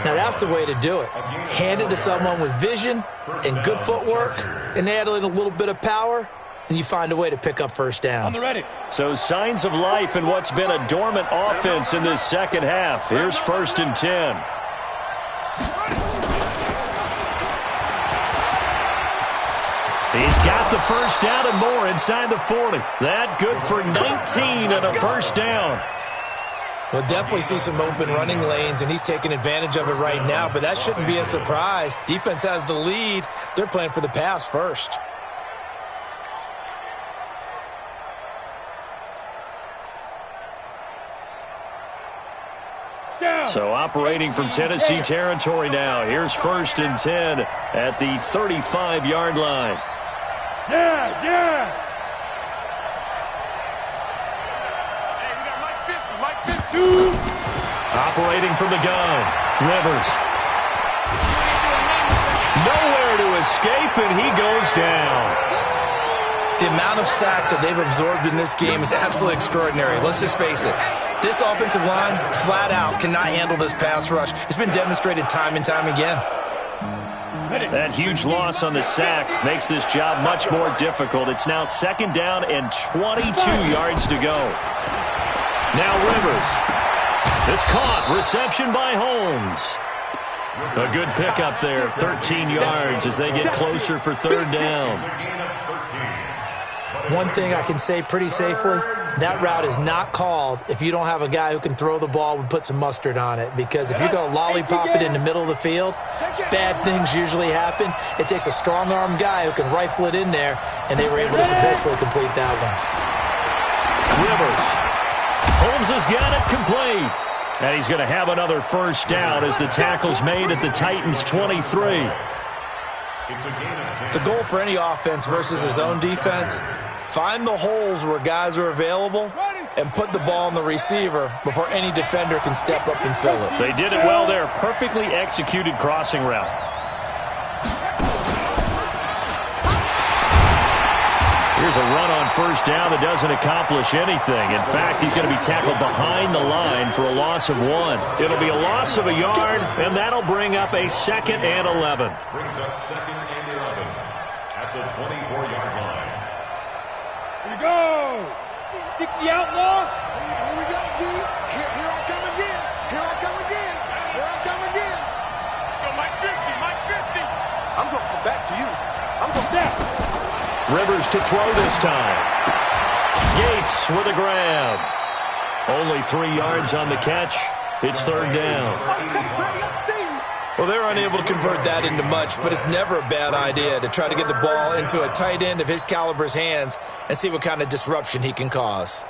C: Now that's the way to do it. Hand it to someone with vision and good footwork and add in a little bit of power, and you find a way to pick up first downs.
A: So signs of life in what's been a dormant offense in this second half. Here's 1st and 10. He's got the first down and more inside the 40. That good for 19 and a first down.
C: We'll definitely see some open running lanes, and he's taking advantage of it right now, but that shouldn't be a surprise. Defense has the lead. They're playing for the pass first.
A: So operating from Tennessee territory now. Here's 1st and 10 at the 35-yard line. Operating from the gun, Rivers. Nowhere to escape, and he goes down.
C: The amount of sacks that they've absorbed in this game is absolutely extraordinary. Let's just face it. This offensive line, flat out, cannot handle this pass rush. It's been demonstrated time and time again.
A: That huge loss on the sack makes this job much more difficult. It's now 2nd down and 22 yards to go. Now Rivers. It's caught. Reception by Holmes. A good pickup there. 13 yards as they get closer for 3rd down.
C: One thing I can say pretty safely, that route is not called if you don't have a guy who can throw the ball and put some mustard on it. Because if you're going to lollipop it in the middle of the field, bad things usually happen. It takes a strong-armed guy who can rifle it in there, and they were able to successfully complete that one.
A: Rivers. Holmes has got it complete. And he's going to have another first down as the tackle's made at the Titans' 23.
C: The goal for any offense versus his own defense, find the holes where guys are available and put the ball on the receiver before any defender can step up and fill it.
A: They did it well there. Perfectly executed crossing route. Here's a run on first down that doesn't accomplish anything. In fact, he's going to be tackled behind the line for a loss of 1. It'll be a loss of a yard, and that'll bring up a 2nd and 11.
D: Brings up 2nd and 11 at the 24-yard line.
B: Here we go. 60 outlaw. Here we go, D. Here I come again. Here I come again. Here I come again. Go, Mike 50. Mike 50. I'm going to come back to you. I'm going back.
A: Rivers to throw this time. Gates with a grab. Only 3 yards on the catch. It's 3rd down.
C: Well, they're unable to convert that into much, but it's never a bad idea to try to get the ball into a tight end of his caliber's hands and see what kind of disruption he can cause.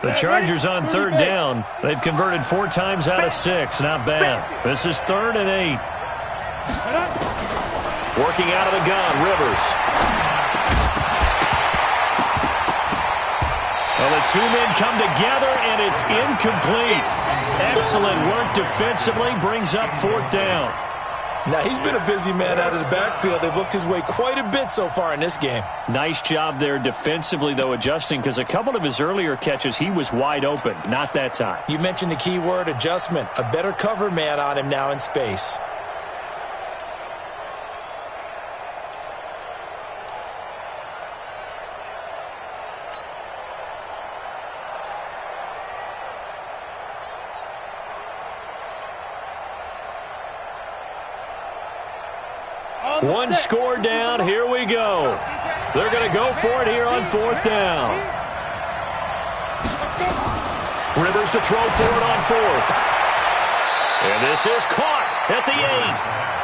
A: The Chargers on 3rd down. They've converted 4 times out of 6. Not bad. This is 3rd and 8. Working out of the gun, Rivers. Well, the 2 men come together, and it's incomplete. Excellent work defensively. Brings up 4th down.
C: Now, he's been a busy man out of the backfield. They've looked his way quite a bit so far in this game.
A: Nice job there defensively, though, adjusting, because a couple of his earlier catches, he was wide open. Not that time.
C: You mentioned the key word, adjustment. A better cover man on him now in space.
A: One score down. Here we go. They're going to go for it here on 4th down. Rivers to throw for it on 4th. And this is caught at the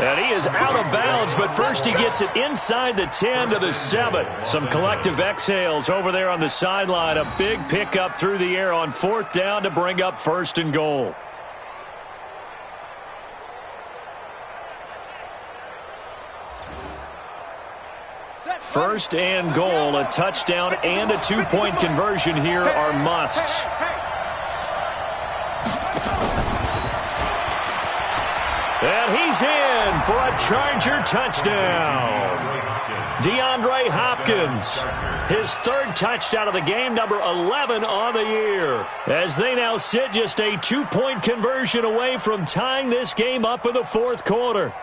A: 8. And he is out of bounds, but first he gets it inside the 10 to the 7. Some collective exhales over there on the sideline. A big pickup through the air on 4th down to bring up 1st and goal. First and goal, a touchdown and a 2-point conversion here are musts. And he's in for a Charger touchdown. DeAndre Hopkins, his third touchdown of the game, number 11 on the year, as they now sit just a 2-point conversion away from tying this game up in the fourth quarter.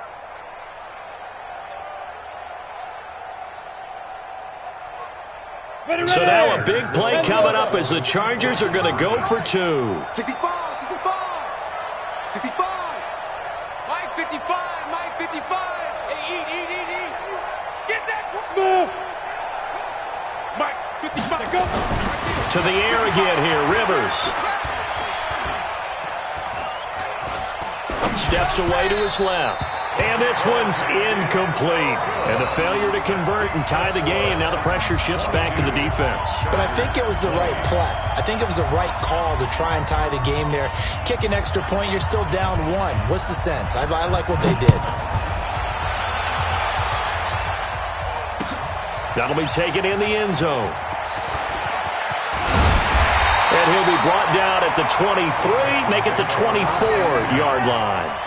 A: So now a big play coming up as the Chargers are going to go for 2.
B: 65, 65, 65. Mike 55, Mike 55. Hey, eat. Get that Smith. Mike 55, go.
A: To the air again here, Rivers. Steps away to his left. And this one's incomplete. And a failure to convert and tie the game. Now the pressure shifts back to the defense.
C: But I think it was the right play. I think it was the right call to try and tie the game there. Kick an extra point, you're still down 1. What's the sense? I like what they did.
A: That'll be taken in the end zone. And he'll be brought down at the 23, make it the 24-yard line.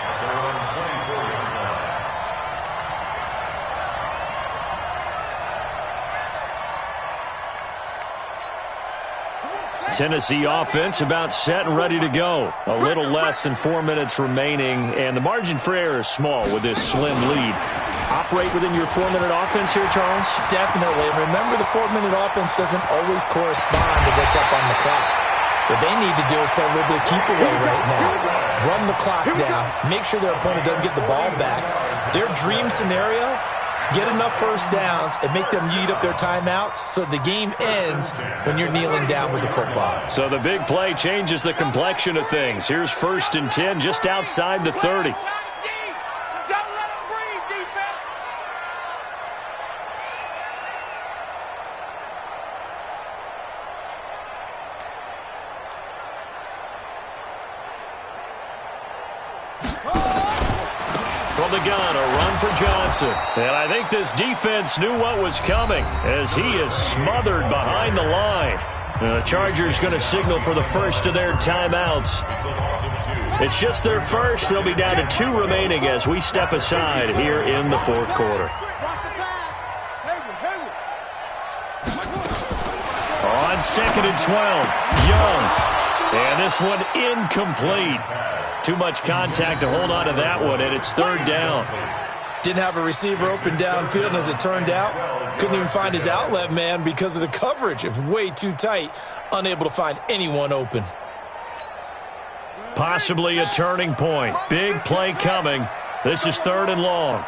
A: Tennessee offense about set and ready to go. A little less than 4 minutes remaining, and the margin for error is small with this slim lead. Operate within your 4-minute offense here, Charles?
C: Definitely. And remember, the 4-minute offense doesn't always correspond to what's up on the clock. What they need to do is play a little bit of keep away right now. Run the clock down. Make sure their opponent doesn't get the ball back. Their dream scenario, get enough first downs and make them eat up their timeouts so the game ends when you're kneeling down with the football.
A: So the big play changes the complexion of things. Here's 1st and 10 just outside the 30. From the gun, a run for Johnson. And I think this defense knew what was coming as he is smothered behind the line. The Chargers going to signal for the first of their timeouts. It's just their first. They'll be down to 2 remaining as we step aside here in the fourth quarter. On 2nd and 12, Young. And this one incomplete. Too much contact to hold on to that one, and it's 3rd down.
C: Didn't have a receiver open downfield, and as it turned out, couldn't even find his outlet man because of the coverage. It was way too tight, unable to find anyone open.
A: Possibly a turning point. Big play coming. This is 3rd and long.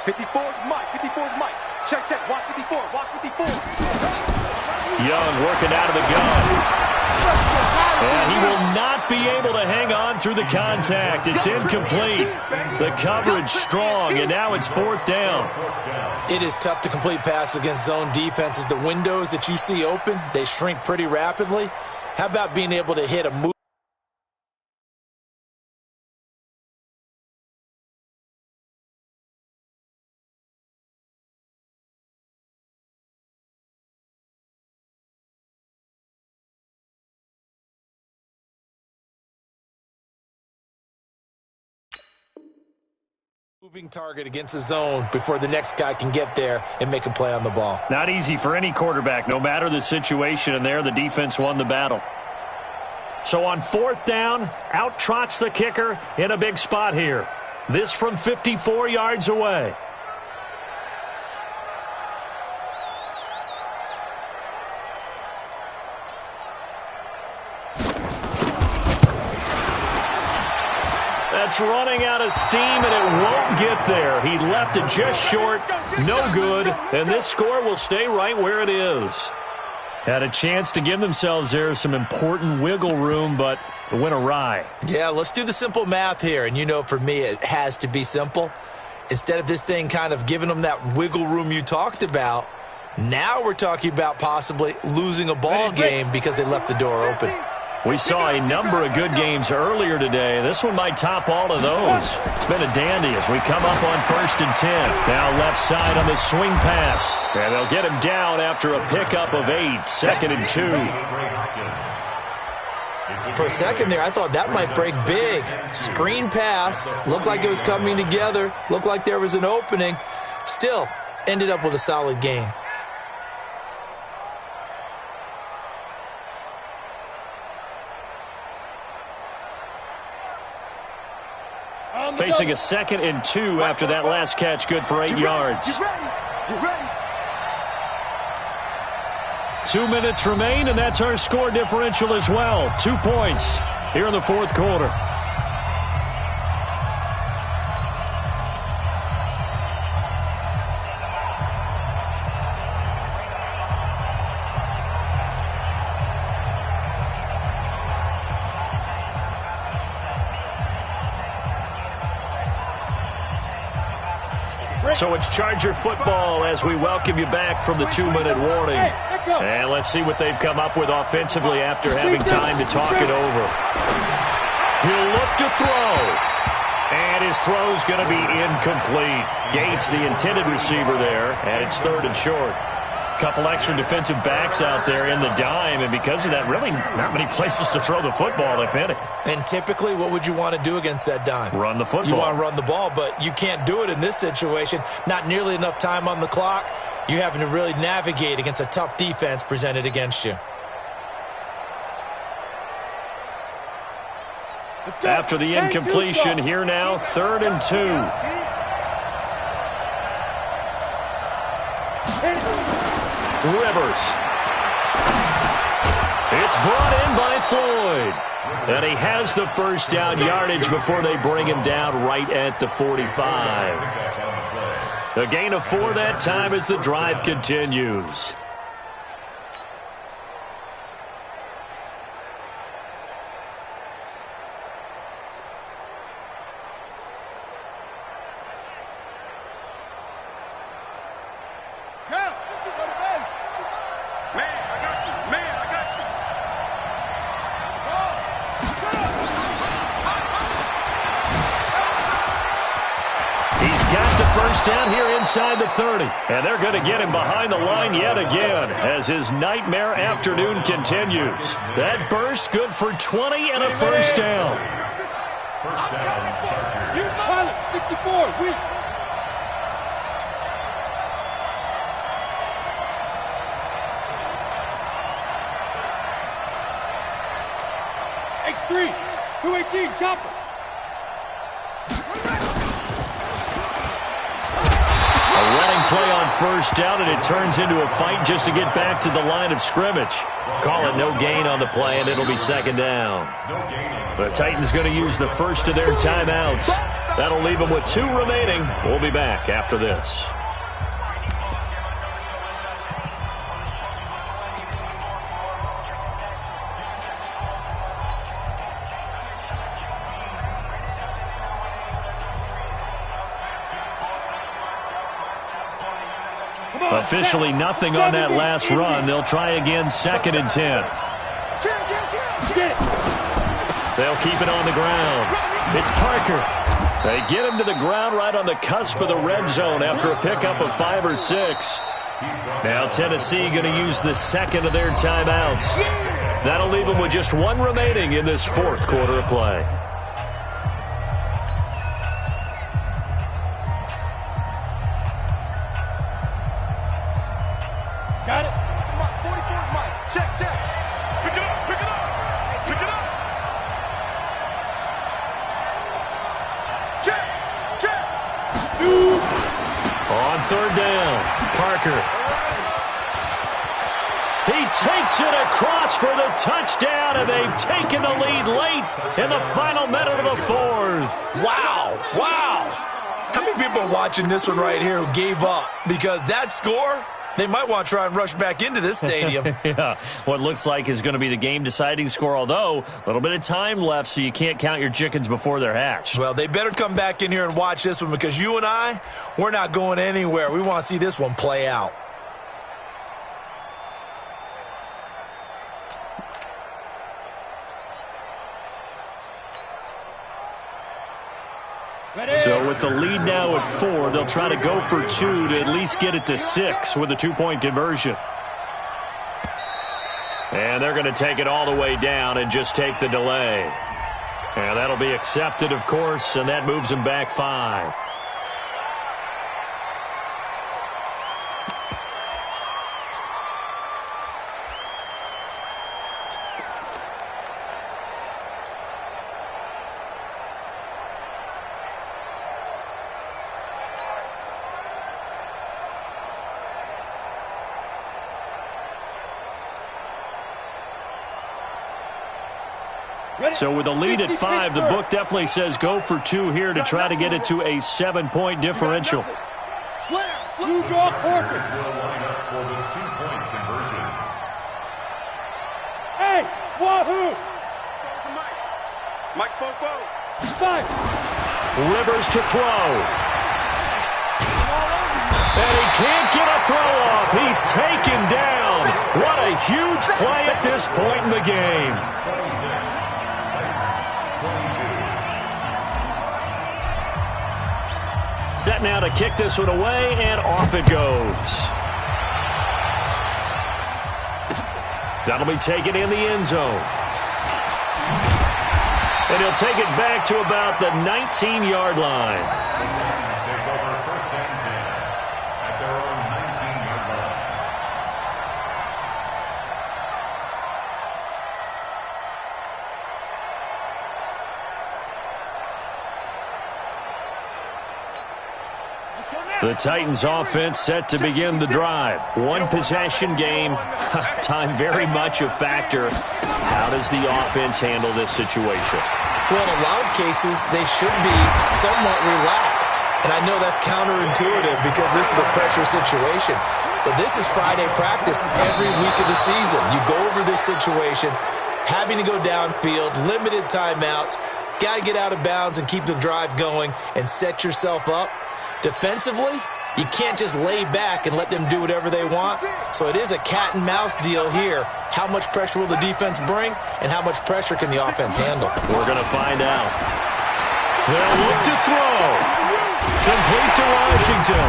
B: 54 is Mike. 54 is Mike. Check. Watch 54. Watch 54.
A: Young working out of the gun. And he will not be able to hang on through the contact. It's incomplete. The coverage strong, and now it's 4th down.
C: It is tough to complete passes against zone defenses. The windows that you see open, they shrink pretty rapidly. How about being able to hit a move? Moving target against the zone before the next guy can get there and make a play on the ball.
A: Not easy for any quarterback, no matter the situation, and there the defense won the battle. So on 4th down, out trots the kicker in a big spot here. This from 54 yards away. That's running out of steam, and it won't get there. He left it just short, no good, and this score will stay right where it is. Had a chance to give themselves there some important wiggle room, but it went awry.
C: Yeah, let's do the simple math here, and you know for me it has to be simple. Instead of this thing kind of giving them that wiggle room you talked about, now we're talking about possibly losing a ball game because they left the door open.
A: We saw a number of good games earlier today. This one might top all of those. It's been a dandy as we come up on 1st and 10. Now left side on the swing pass. And they'll get him down after a pickup of 8. 2nd and 2.
C: For a second there, I thought that might break big. Screen pass. Looked like it was coming together. Looked like there was an opening. Still, ended up with a solid gain.
A: Facing a 2nd and 2 after that last catch, good for 8 yards.
B: Get ready.
A: 2 minutes remain, and that's our score differential as well. 2 points here in the fourth quarter. So it's Charger football as we welcome you back from the 2-minute warning. And let's see what they've come up with offensively after having time to talk it over. He'll look to throw. And his throw's going to be incomplete. Gates, the intended receiver there, and it's 3rd and short. Couple extra defensive backs out there in the dime, and because of that, really not many places to throw the football, if any.
C: And typically, what would you want to do against that dime?
A: Run the football.
C: You want to run the ball, but you can't do it in this situation. Not nearly enough time on the clock. You're having to really navigate against a tough defense presented against you.
A: After the incompletion, here now, 3rd and 2. Rivers. It's brought in by Floyd. And he has the first down yardage before they bring him down right at the 45. A gain of 4 that time as the drive continues. Down here inside the 30. And they're going to get him behind the line yet again as his nightmare afternoon continues. That burst good for 20 and a first down.
D: First down, Chargers.
B: Pilot, 64, weak. X3, 218, chopper.
A: Play on first down, and it turns into a fight just to get back to the line of scrimmage. Call it no gain on the play, and it'll be 2nd down. The Titans going to use the first of their timeouts. That'll leave them with 2 remaining. We'll be back after this. Officially nothing on that last run. They'll try again 2nd and 10. They'll keep it on the ground. It's Parker. They get him to the ground right on the cusp of the red zone after a pickup of 5 or 6. Now Tennessee going to use the 2nd of their timeouts. That'll leave them with just 1 remaining in this fourth quarter of play.
B: Got it. 44, Mike. Check. Pick it up. Pick it up. Check.
A: On 3rd down, Parker. He takes it across for the touchdown, and they've taken the lead late in the final minute of the 4th.
C: Wow. How many people are watching this one right here who gave up? Because that score, they might want to try and rush back into this stadium.
A: Yeah, what looks like is going to be the game-deciding score, although a little bit of time left, so you can't count your chickens before they're hatched.
C: Well, they better come back in here and watch this one because you and I, we're not going anywhere. We want to see this one play out.
A: So with the lead now at 4, they'll try to go for 2 to at least get it to 6 with a 2-point conversion. And they're going to take it all the way down and just take the delay. And that'll be accepted, of course, and that moves them back 5. So with a lead at 5, the book definitely says go for 2 here to try to get it to a 7-point differential.
B: Slam. You draw Corpus.
D: Will line up for the 2-point conversion.
B: Hey, wahoo! Mike Popo. 5.
A: Rivers to throw. And he can't get a throw off. He's taken down. What a huge play at this point in the game. Set now to kick this one away, and off it goes. That'll be taken in the end zone. And he'll take it back to about the 19-yard line.
D: Take over 1st and 10 at their own 19-yard line.
A: The Titans offense set to begin the drive. One possession game. Time very much a factor. How does the offense handle this situation?
C: Well, in a lot of cases, they should be somewhat relaxed. And I know that's counterintuitive because this is a pressure situation. But this is Friday practice every week of the season. You go over this situation, having to go downfield, limited timeouts, got to get out of bounds and keep the drive going and set yourself up. Defensively, you can't just lay back and let them do whatever they want. So it is a cat and mouse deal here. How much pressure will the defense bring, and how much pressure can the offense handle?
A: We're going to find out. They'll look to throw. Complete to Washington.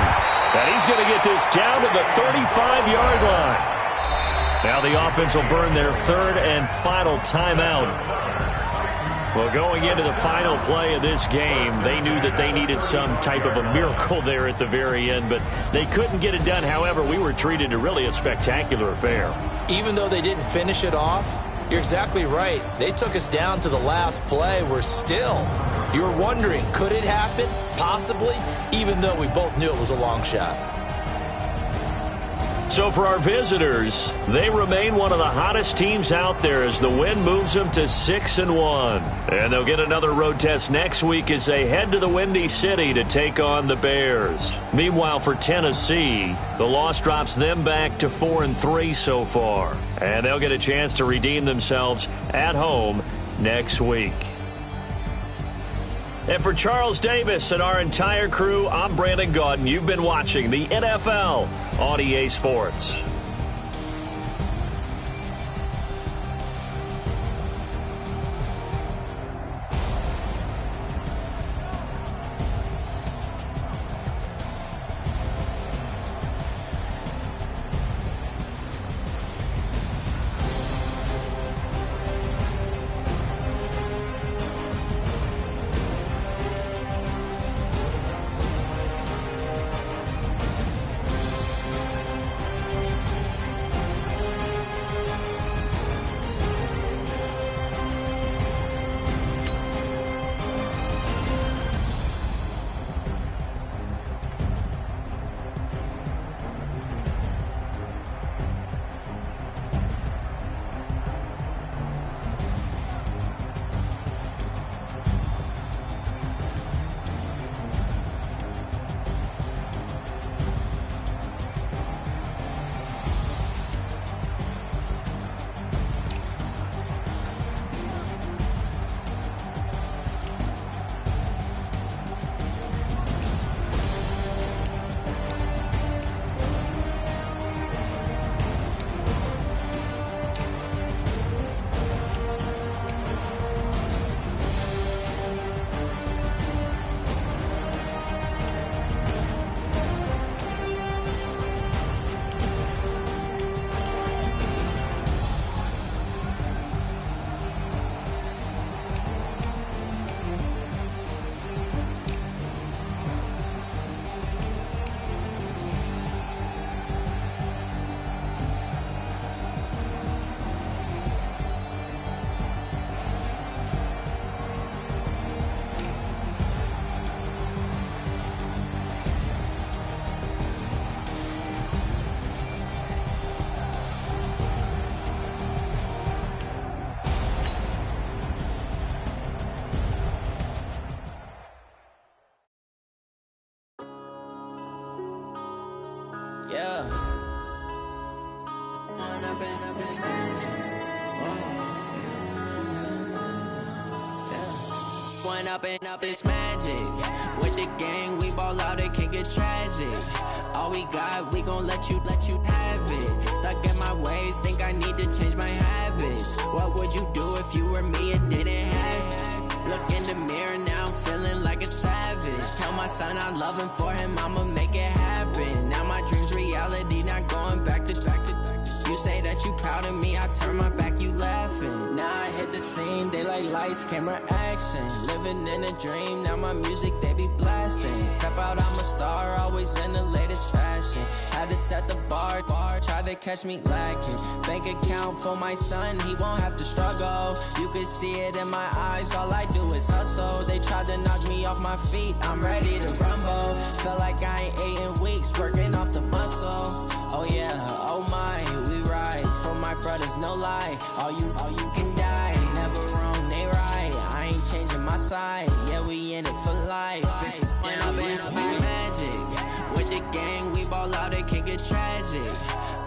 A: And he's going to get this down to the 35-yard line. Now the offense will burn their 3rd and final timeout. Well, going into the final play of this game, they knew that they needed some type of a miracle there at the very end, but they couldn't get it done. However, we were treated to really a spectacular affair.
C: Even though they didn't finish it off, you're exactly right. They took us down to the last play. We're still, you were wondering, could it happen? Possibly, even though we both knew it was a long shot.
A: So for our visitors, they remain one of the hottest teams out there as the win moves them to 6-1. And they'll get another road test next week as they head to the Windy City to take on the Bears. Meanwhile, for Tennessee, the loss drops them back to 4-3 so far. And they'll get a chance to redeem themselves at home next week. And for Charles Davis and our entire crew, I'm Brandon Gaudin. You've been watching the NFL on EA Sports.
E: Yeah. Going up and up this magic. With the gang, we ball out, it can get tragic. All we got, we gon' let you have it. Stuck in my ways, think I need to change my habits. What would you do if you were me and didn't have it? Look in the mirror now, I'm feeling like a savage. Tell my son I love him, for him I'ma make it happen. Now my dream's reality, not going back to. You say that you proud of me, I turn my back, you laughing. Now I hit the scene, daylight lights, camera action. Living in a dream, now my music, they be blasting. Step out, I'm a star, always in the latest fashion. Had to set the bar, try to catch me lacking. Bank account for my son, he won't have to struggle. You can see it in my eyes, all I do is hustle. They tried to knock me off my feet, I'm ready to rumble. Felt like I ain't ate in weeks, working off the muscle. Oh yeah, oh my, we ride for my brothers, no lie. All you can die, never wrong, they right. I ain't changing my side, yeah, we in it for life. When up it's magic. With the gang, we ball out, it can get tragic.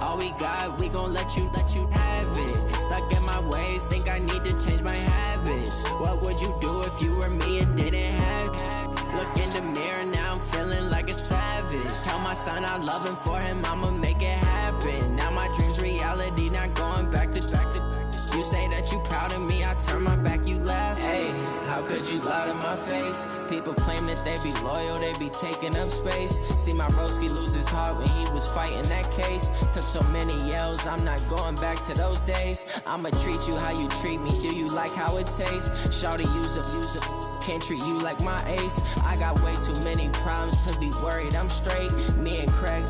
E: All we got, we gon' let you have it. Stuck in my ways, think I need to change my habits. What would you do if you were me and didn't have it? Look in the mirror, now I'm feeling like a savage. Tell my son I love him, for him I'ma make it happen. Now my dream's reality, not going back to. You say that you proud of me, I turn my back, you laugh. Hey, how could you lie to my face? People claim that they be loyal, they be taking up space. See my broski lose his heart when he was fighting that case. Took so many yells, I'm not going back to those days. I'ma treat you how you treat me, do you like how it tastes? Shawty, use it. Can't treat you like my ace. I got way too many problems to be worried, I'm straight. Me and Craig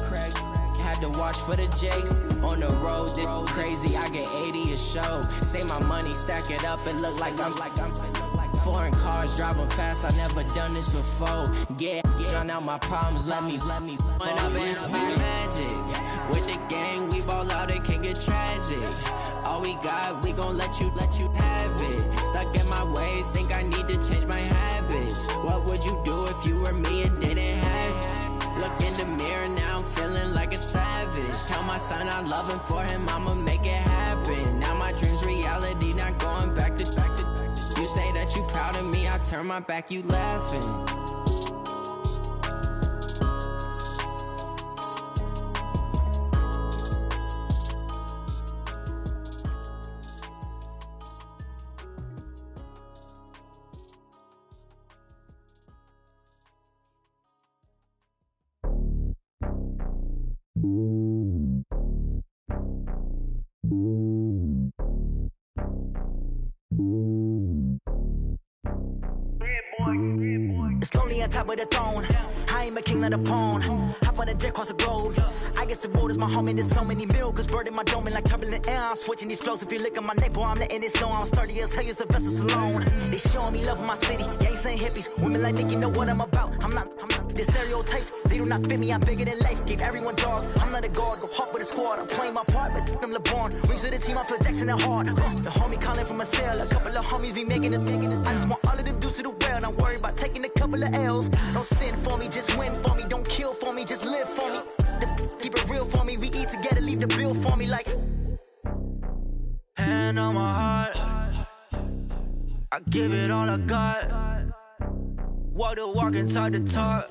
E: had to watch for the Jakes. On the road, this crazy, I get 80 a show. Say my money, stack it up, it look like I'm foreign cars, driving fast, I never done this before. Get drown out my problems, let me When up it's magic. With the gang, we ball out, it can get tragic. All we got, we gon' let you have it. Stuck in my ways, think I need to change my habits. What would you do if you were me and didn't have it? Look in the mirror, now I'm feeling like a savage. Tell my son I love him, for him I'ma make it happen. Now my dream's reality, not going back to. You say that you proud of me, I turn my back, you laughing.
F: It's lonely on top of the throne. I ain't a king, not a pawn. Hop on a jet across the globe. I guess the road is my home and there's so many milkers birding my dome and like turbulent air. I'm switching these flows. If you look at my neck, boy, I'm letting it snow. I'm sturdy as hell, it's a vessel alone. They showing me love in my city. Gangs ain't hippies. Women like think you know what I'm about. I'm not. The stereotypes, they do not fit me. I'm bigger than life. Gave everyone dogs. I'm not a guard. Go hard with a squad. I'm playing my part, but them LeBron. Rings to the team, I feel Jackson and hard. The homie calling from a cell. A couple of homies be making it. I just want all of them dudes to do well. Not worry about taking a couple of L's. Don't sin for me, just win for me. Don't kill for me, just live for me. Keep it real for me. We eat together, leave the bill for me like. Hand on my heart, I give it all I got. Walk the walk and talk the talk.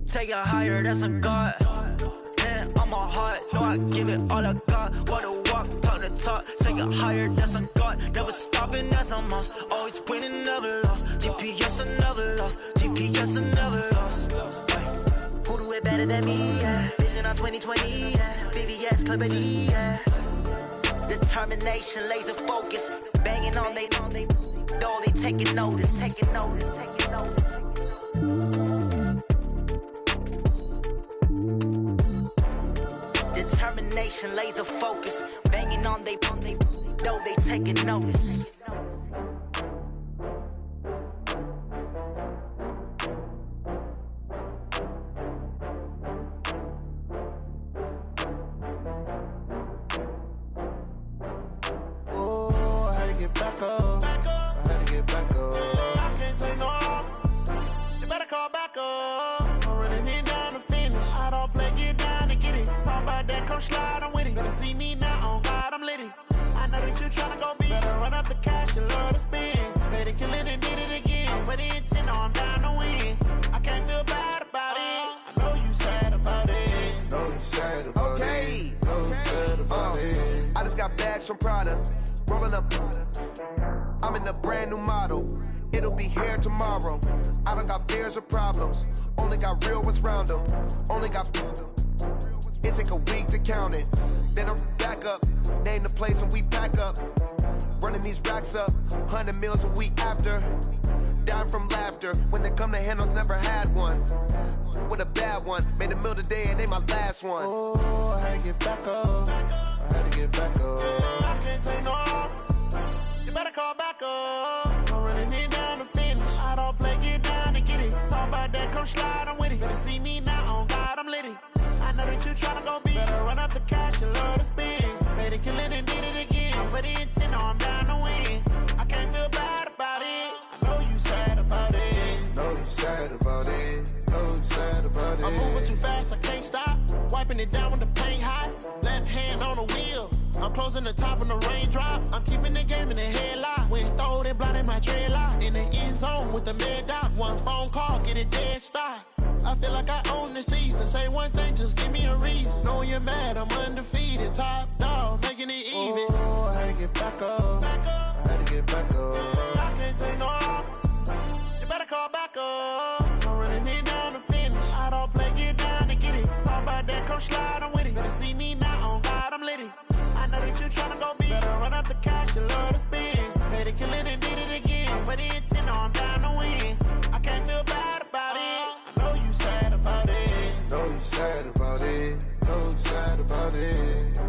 F: Take it higher, that's a God. Hand on my heart, no, I give it all I got. Walk the walk, talk the talk. Take it higher, that's a God. Never stopping, that's a must. Always winning, never lost. GPS, I never lost. GPS, I never lost. Who do it better than me? Yeah. Vision on 2020, yeah. VVS, Clippity, yeah. Determination, laser focus. Banging on they though they taking notice. Determination, laser focus. Banging on they though they taking notice.
G: Back up. I had to get back up. I can't take no loss. You better call back up. I'm running it down to finish. I don't play, get down. come slide, I'm with it. Better see me now, on God, I'm litty. I know that you tryna go big. Better run up the cash, you love to spend. Better kill it and did it again. I'm with the intent, no, I'm down to win. I can't feel bad about it. I know you sad about it.
H: Know you sad about it. Know you sad about it.
I: I just got bags from Prada. Rolling up. I'm in a brand new model. It'll be here tomorrow. I don't got fears or problems. Only got real ones round them. Only got. It take a week to count it. Then I'm back up. Name the place and we pack up. Running these racks up. 100 meals a week after. Dying from laughter. When they come to handles, never had one. With a bad one. Made a meal today and they my last one.
G: Oh, I had to get back up. I had to get back up. I can't take no loss. You better call back up. I'm running it down to finish. I don't play, get down to get it. Talk about that, come slide, I'm with it. Better see me now, on God, I'm litty. I know that you tryna go big. Better run up the cash, you love to spend. Better kill it and did it again. I'm with the intent, no, I'm down to win. I can't feel bad about it. I know you sad about it.
H: Know you sad about it. Know you sad about it.
G: I'm moving too fast, I can't stop. Wiping it down with the paint hot. Left hand on the wheel. I'm closing the top and the raindrop. I'm keeping the game in the headlock. When throw it blind in my dreadlock. In the end zone with the mid dot. One phone call, get it dead stop. I feel like I own the season. Say one thing, just give me a reason. Knowing you're mad, I'm undefeated. Top dog, making it even.
H: Oh, I had to get back up. I had to get back up.
G: I can't take no loss. You better call back up. I'm running it down to finish. I don't play, get down to get it. Talk about that, come slide, I'm with it. Better see me now, on God, I'm litty. I know that you tryna go big. Better run up the cash, you love to spend. Better kill it and did it again. I'm with the intent, no, I'm down to win. I can't feel bad about it. I know you sad about it.
H: Know you sad about it. Know you sad about it.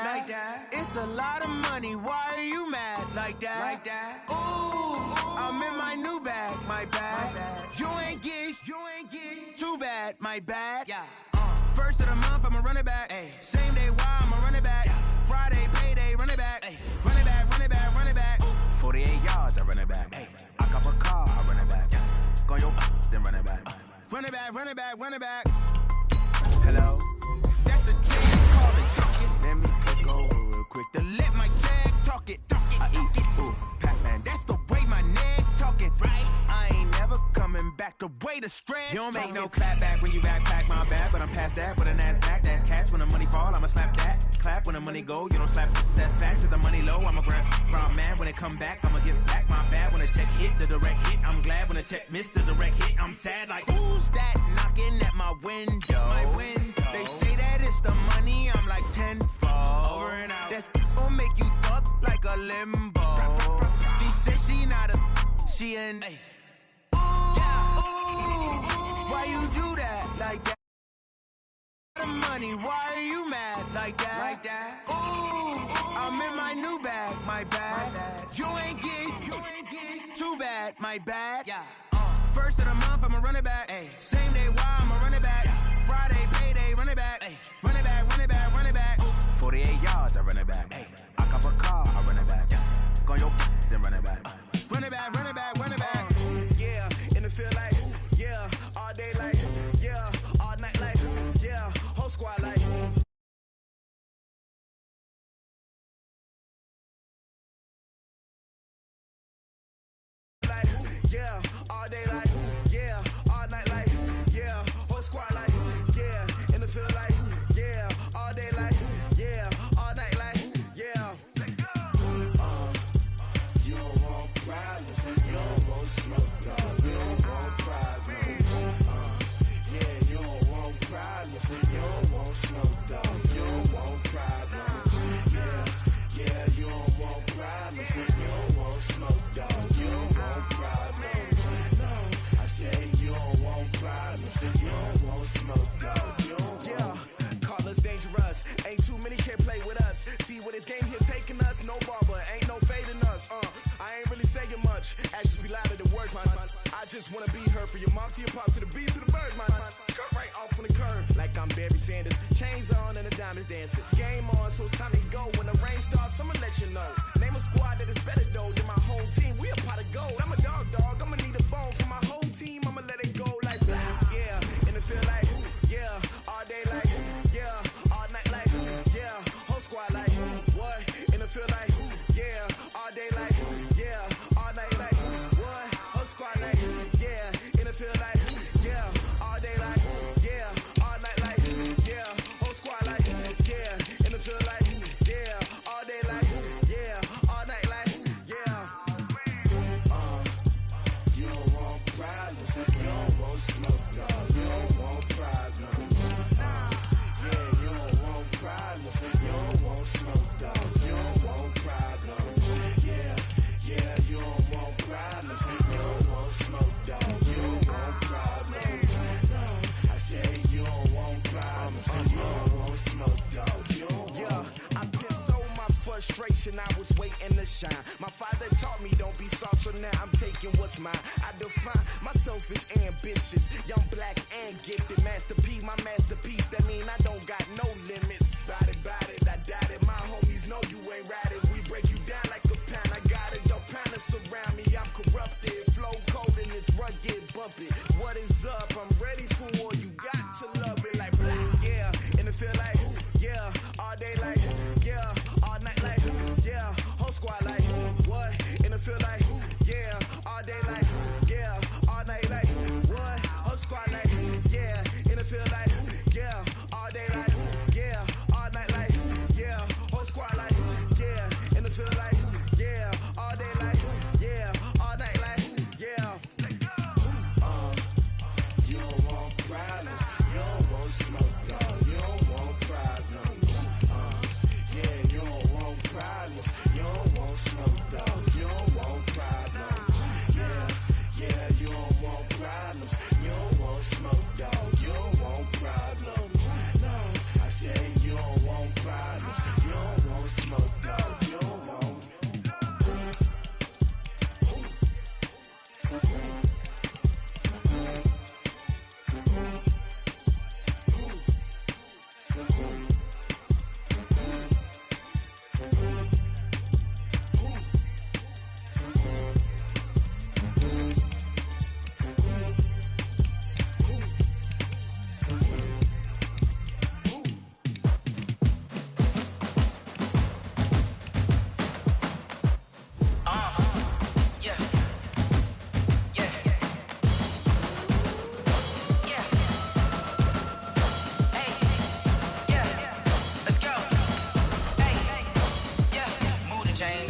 G: Like that. It's a lot of money. Why are you mad like that? Ooh, I'm in my new bag, my bad. You ain't get too bad, my bad. Yeah. First of the month, I'ma run it back. Ay. Same day, why I'ma run it back. Friday, payday, run it back. Ay. Run it back, run it back, run it back. 48 yards, I run it back. Ay. I cop a car, I run it back. Go your then run it back. Run it back, run it back, run it back. Hello, that's the team calling. Let me click over real quick to let my jag talk it. I eat it, ooh, Pac-Man, that's the way my neck talking, right? I ain't never coming back the way the stress. You don't make no clap back when you backpack my bag, but I'm past that with a NASDAQ, that's cash. When the money fall, I'ma slap that. Clap when the money go, you don't slap, that's facts. If the money low, I'ma grab round man. When it come back, I'ma give back my bad. When the check hit, the direct hit, I'm glad. When the check missed the direct hit, I'm sad like, who's that knocking at my window? My window. They say that it's the money, I'm like 10-fold. Over and out. That's gon' make you up like a limbo. She said she not a, she an, ay. Ooh, yeah, ooh, why you do that like that? The money, why are you mad like that? Ooh, I'm in my new bag, my bad. You ain't get too bad, my bad. Yeah. First of the month, I'ma run it back. Ay. Same day, why I'ma run it back. Friday, payday, run it back. Ay. Run it back, run it back, run it back. 48 yards, I run it back. Ay. I cop a car, I run it back. Go your then run it back. Run it back, run it back, run it back.
J: Yeah, in the field like, yeah, all day like, yeah, all night like, yeah, whole squad like. Yeah, all day like, yeah, all night like, yeah, whole squad like, yeah, in the field like, yeah, all day like, yeah, all night like, yeah. You don't want problems, you don't want smoke, no, you don't want problems. Yeah, you don't want problems, you don't want smoke, dog, you don't want problems. Yeah, you don't want problems, you don't want smoke, dog, you don't want problems.
G: just wanna be her. For your mom to your pop to the beat to the bird, man. Cut right off on the curb, like I'm Barry Sanders. Chains on and the diamonds dancing. Game on, so it's time to go. When the rain starts, I'ma let you know. Name a squad that is better though than my whole team. We a pot of gold. I'm a dog. I'ma need a bone for my whole team. I'ma let it go like yeah. And it feel like yeah. All day like yeah. All night like yeah. Whole squad like what? And it feel like yeah. All day like yeah. All night like what? Whole squad like yeah. And it feel like yeah. All day like yeah. All night like yeah. Whole squad like yeah. And it feel like yeah. All day like yeah. All night like yeah.
J: You don't want problems, you don't want smoke, no. You don't want problems. Yeah, you don't want problems, you don't want smoke, dog. You don't want problems. Yeah, you don't want problems, you don't want smoke, dog. You don't want problems. No, I said you don't want problems, you don't want smoke, dog. You don't want.
G: Yeah, I been so my frustration, I was waiting to shine. My father taught me don't be soft, so now I'm taking what's mine. I define myself as ambitious, young, black, and gifted. Master P, my masterpiece. That mean I don't got no limits. Bout it, I doubt it. My homies know you ain't ride it. We break you down like a pound. I got it, don't pound us around me. I'm corrupted, flow cold and it's rugged, bump it. What is up? I'm ready for war. You got to love it like yeah. And it feel like yeah. All day like yeah. All night like yeah. Whole squad like what? And it feel like yeah. All day like yeah. All night like what? Whole squad like yeah. And it feel like yeah. All day like yeah. All night like yeah. Whole squad like yeah. And it feel like yeah. All day like yeah. All night like yeah.
J: You don't want problems, you don't want smoke, dog. You don't want problems. Yeah, you don't want problems, you don't want smoke, dog. You don't want problems. Yeah, you don't want problems, you don't want smoke, dog. You don't want problems. No, I said you don't want problems, you don't want smoke, dog. You don't want.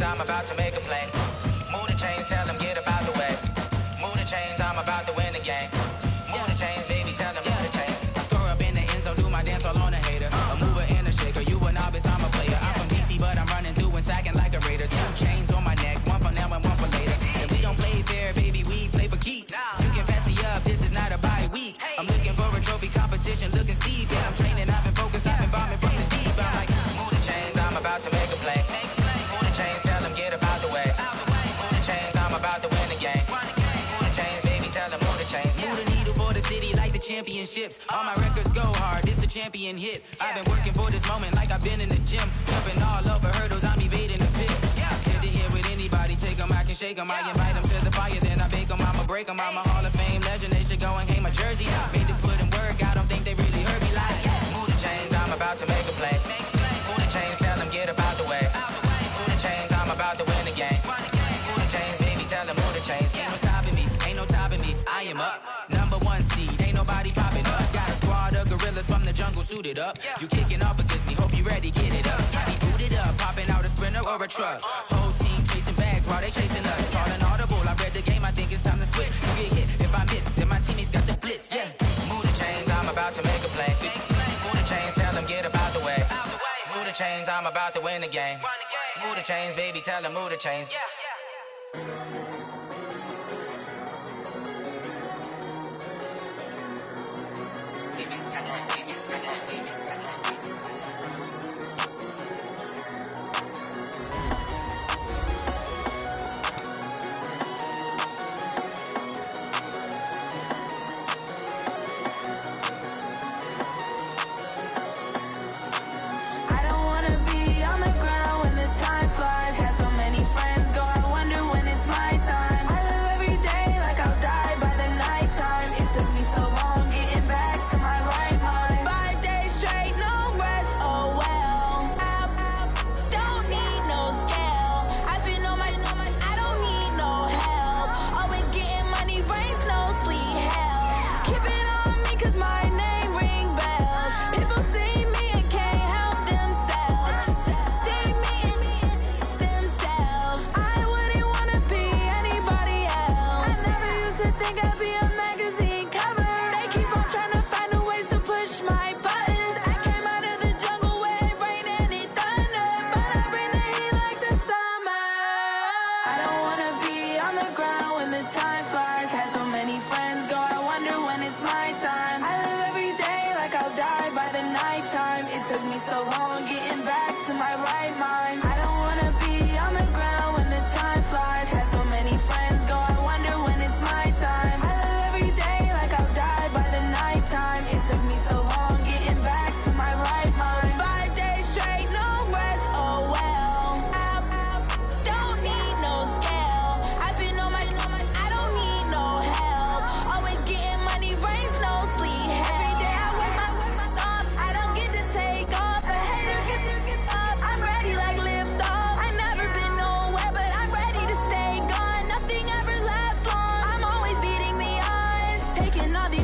K: I'm about to make a play. Move the chains, tell them get about the way. Move the chains, I'm about to win the game. Move the chains, baby, tell them move the chains. I score up in the end zone, do my dance all on a hater. A mover and a shaker, you a novice, I'm a player. I'm from DC, but I'm running through and sacking like a raider. 2 chains on my neck, one for now and one for later. And we don't play fair, baby, we play for keeps. You can pass me up, this is not a bye week. I'm looking for a trophy competition, looking steep. Yeah, I'm training, I've been focused, I've been bombing from the deep. I'm like, move the chains, I'm about to make a play. Move the chains, tell them get about the way. Move the chains, I'm about to win the game. Move the chains, baby, tell them move the chains. Move the needle for the city like the championships. All my records go hard, this a champion hit. I've been working for this moment like I've been in the gym. Jumping all over hurdles, I'm evading the pit. Good to hear with anybody, take them, I can shake them. I invite them to the fire, then I bake them, I'ma break them. I'm a Hall of Fame legend, they should go and hang my jersey. Made to put in work, I don't think they really heard me like move the chains, I'm about to make a play. Move the chains, tell them get about the way. Move the chains, I'm about to win the game. Move the chains, baby, tell them move the chains. Ain't no stopping me, ain't no topping me, I am up. #1 seed, ain't nobody popping up. Got a squad of gorillas from the jungle suited up. You kicking off against me, hope you ready, get it up. I be booted up, popping out a sprinter or a truck. Whole team chasing bags while they chasing us. Calling audible, I read the game, I think it's time to switch. You get hit, if I miss, then my teammates got the blitz, yeah. Move the chains, I'm about to make a play. Move the chains, tell them get about the way. Move the chains, I'm about to win the game. Move the chains, baby, tell them move the chains.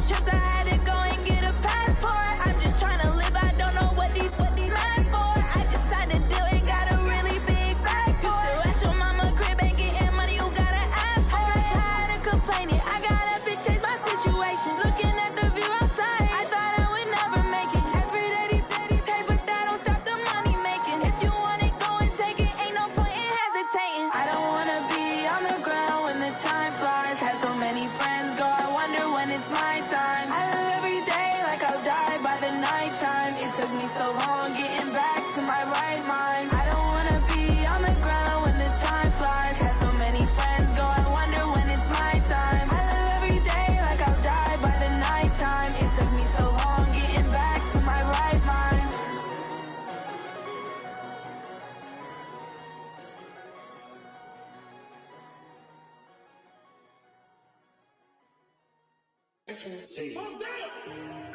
L: trips, I had to go and get a passport. I'm just trying to live, I don't know what these mad for. I just signed a deal and got a really big bag for it. Still at your mama crib, ain't getting money, you gotta ask for it. I got tired of complaining, I gotta bitch change my situation. Looking at the view outside, I thought I would never make it. Every day they pay, but that don't stop the money making. If you want it, go and take it, ain't no point in hesitating. I don't wanna be on the ground when the time flies. Had so many friends go, I wonder when it's my time. I live every day like I'll die by the nighttime. It took me so long getting back to my right mind. I don't wanna be on the ground when the time flies. Had so many friends go, I wonder when it's my time. I live every day like I'll die by the nighttime. It took me so long getting back to my right mind.
J: FFL.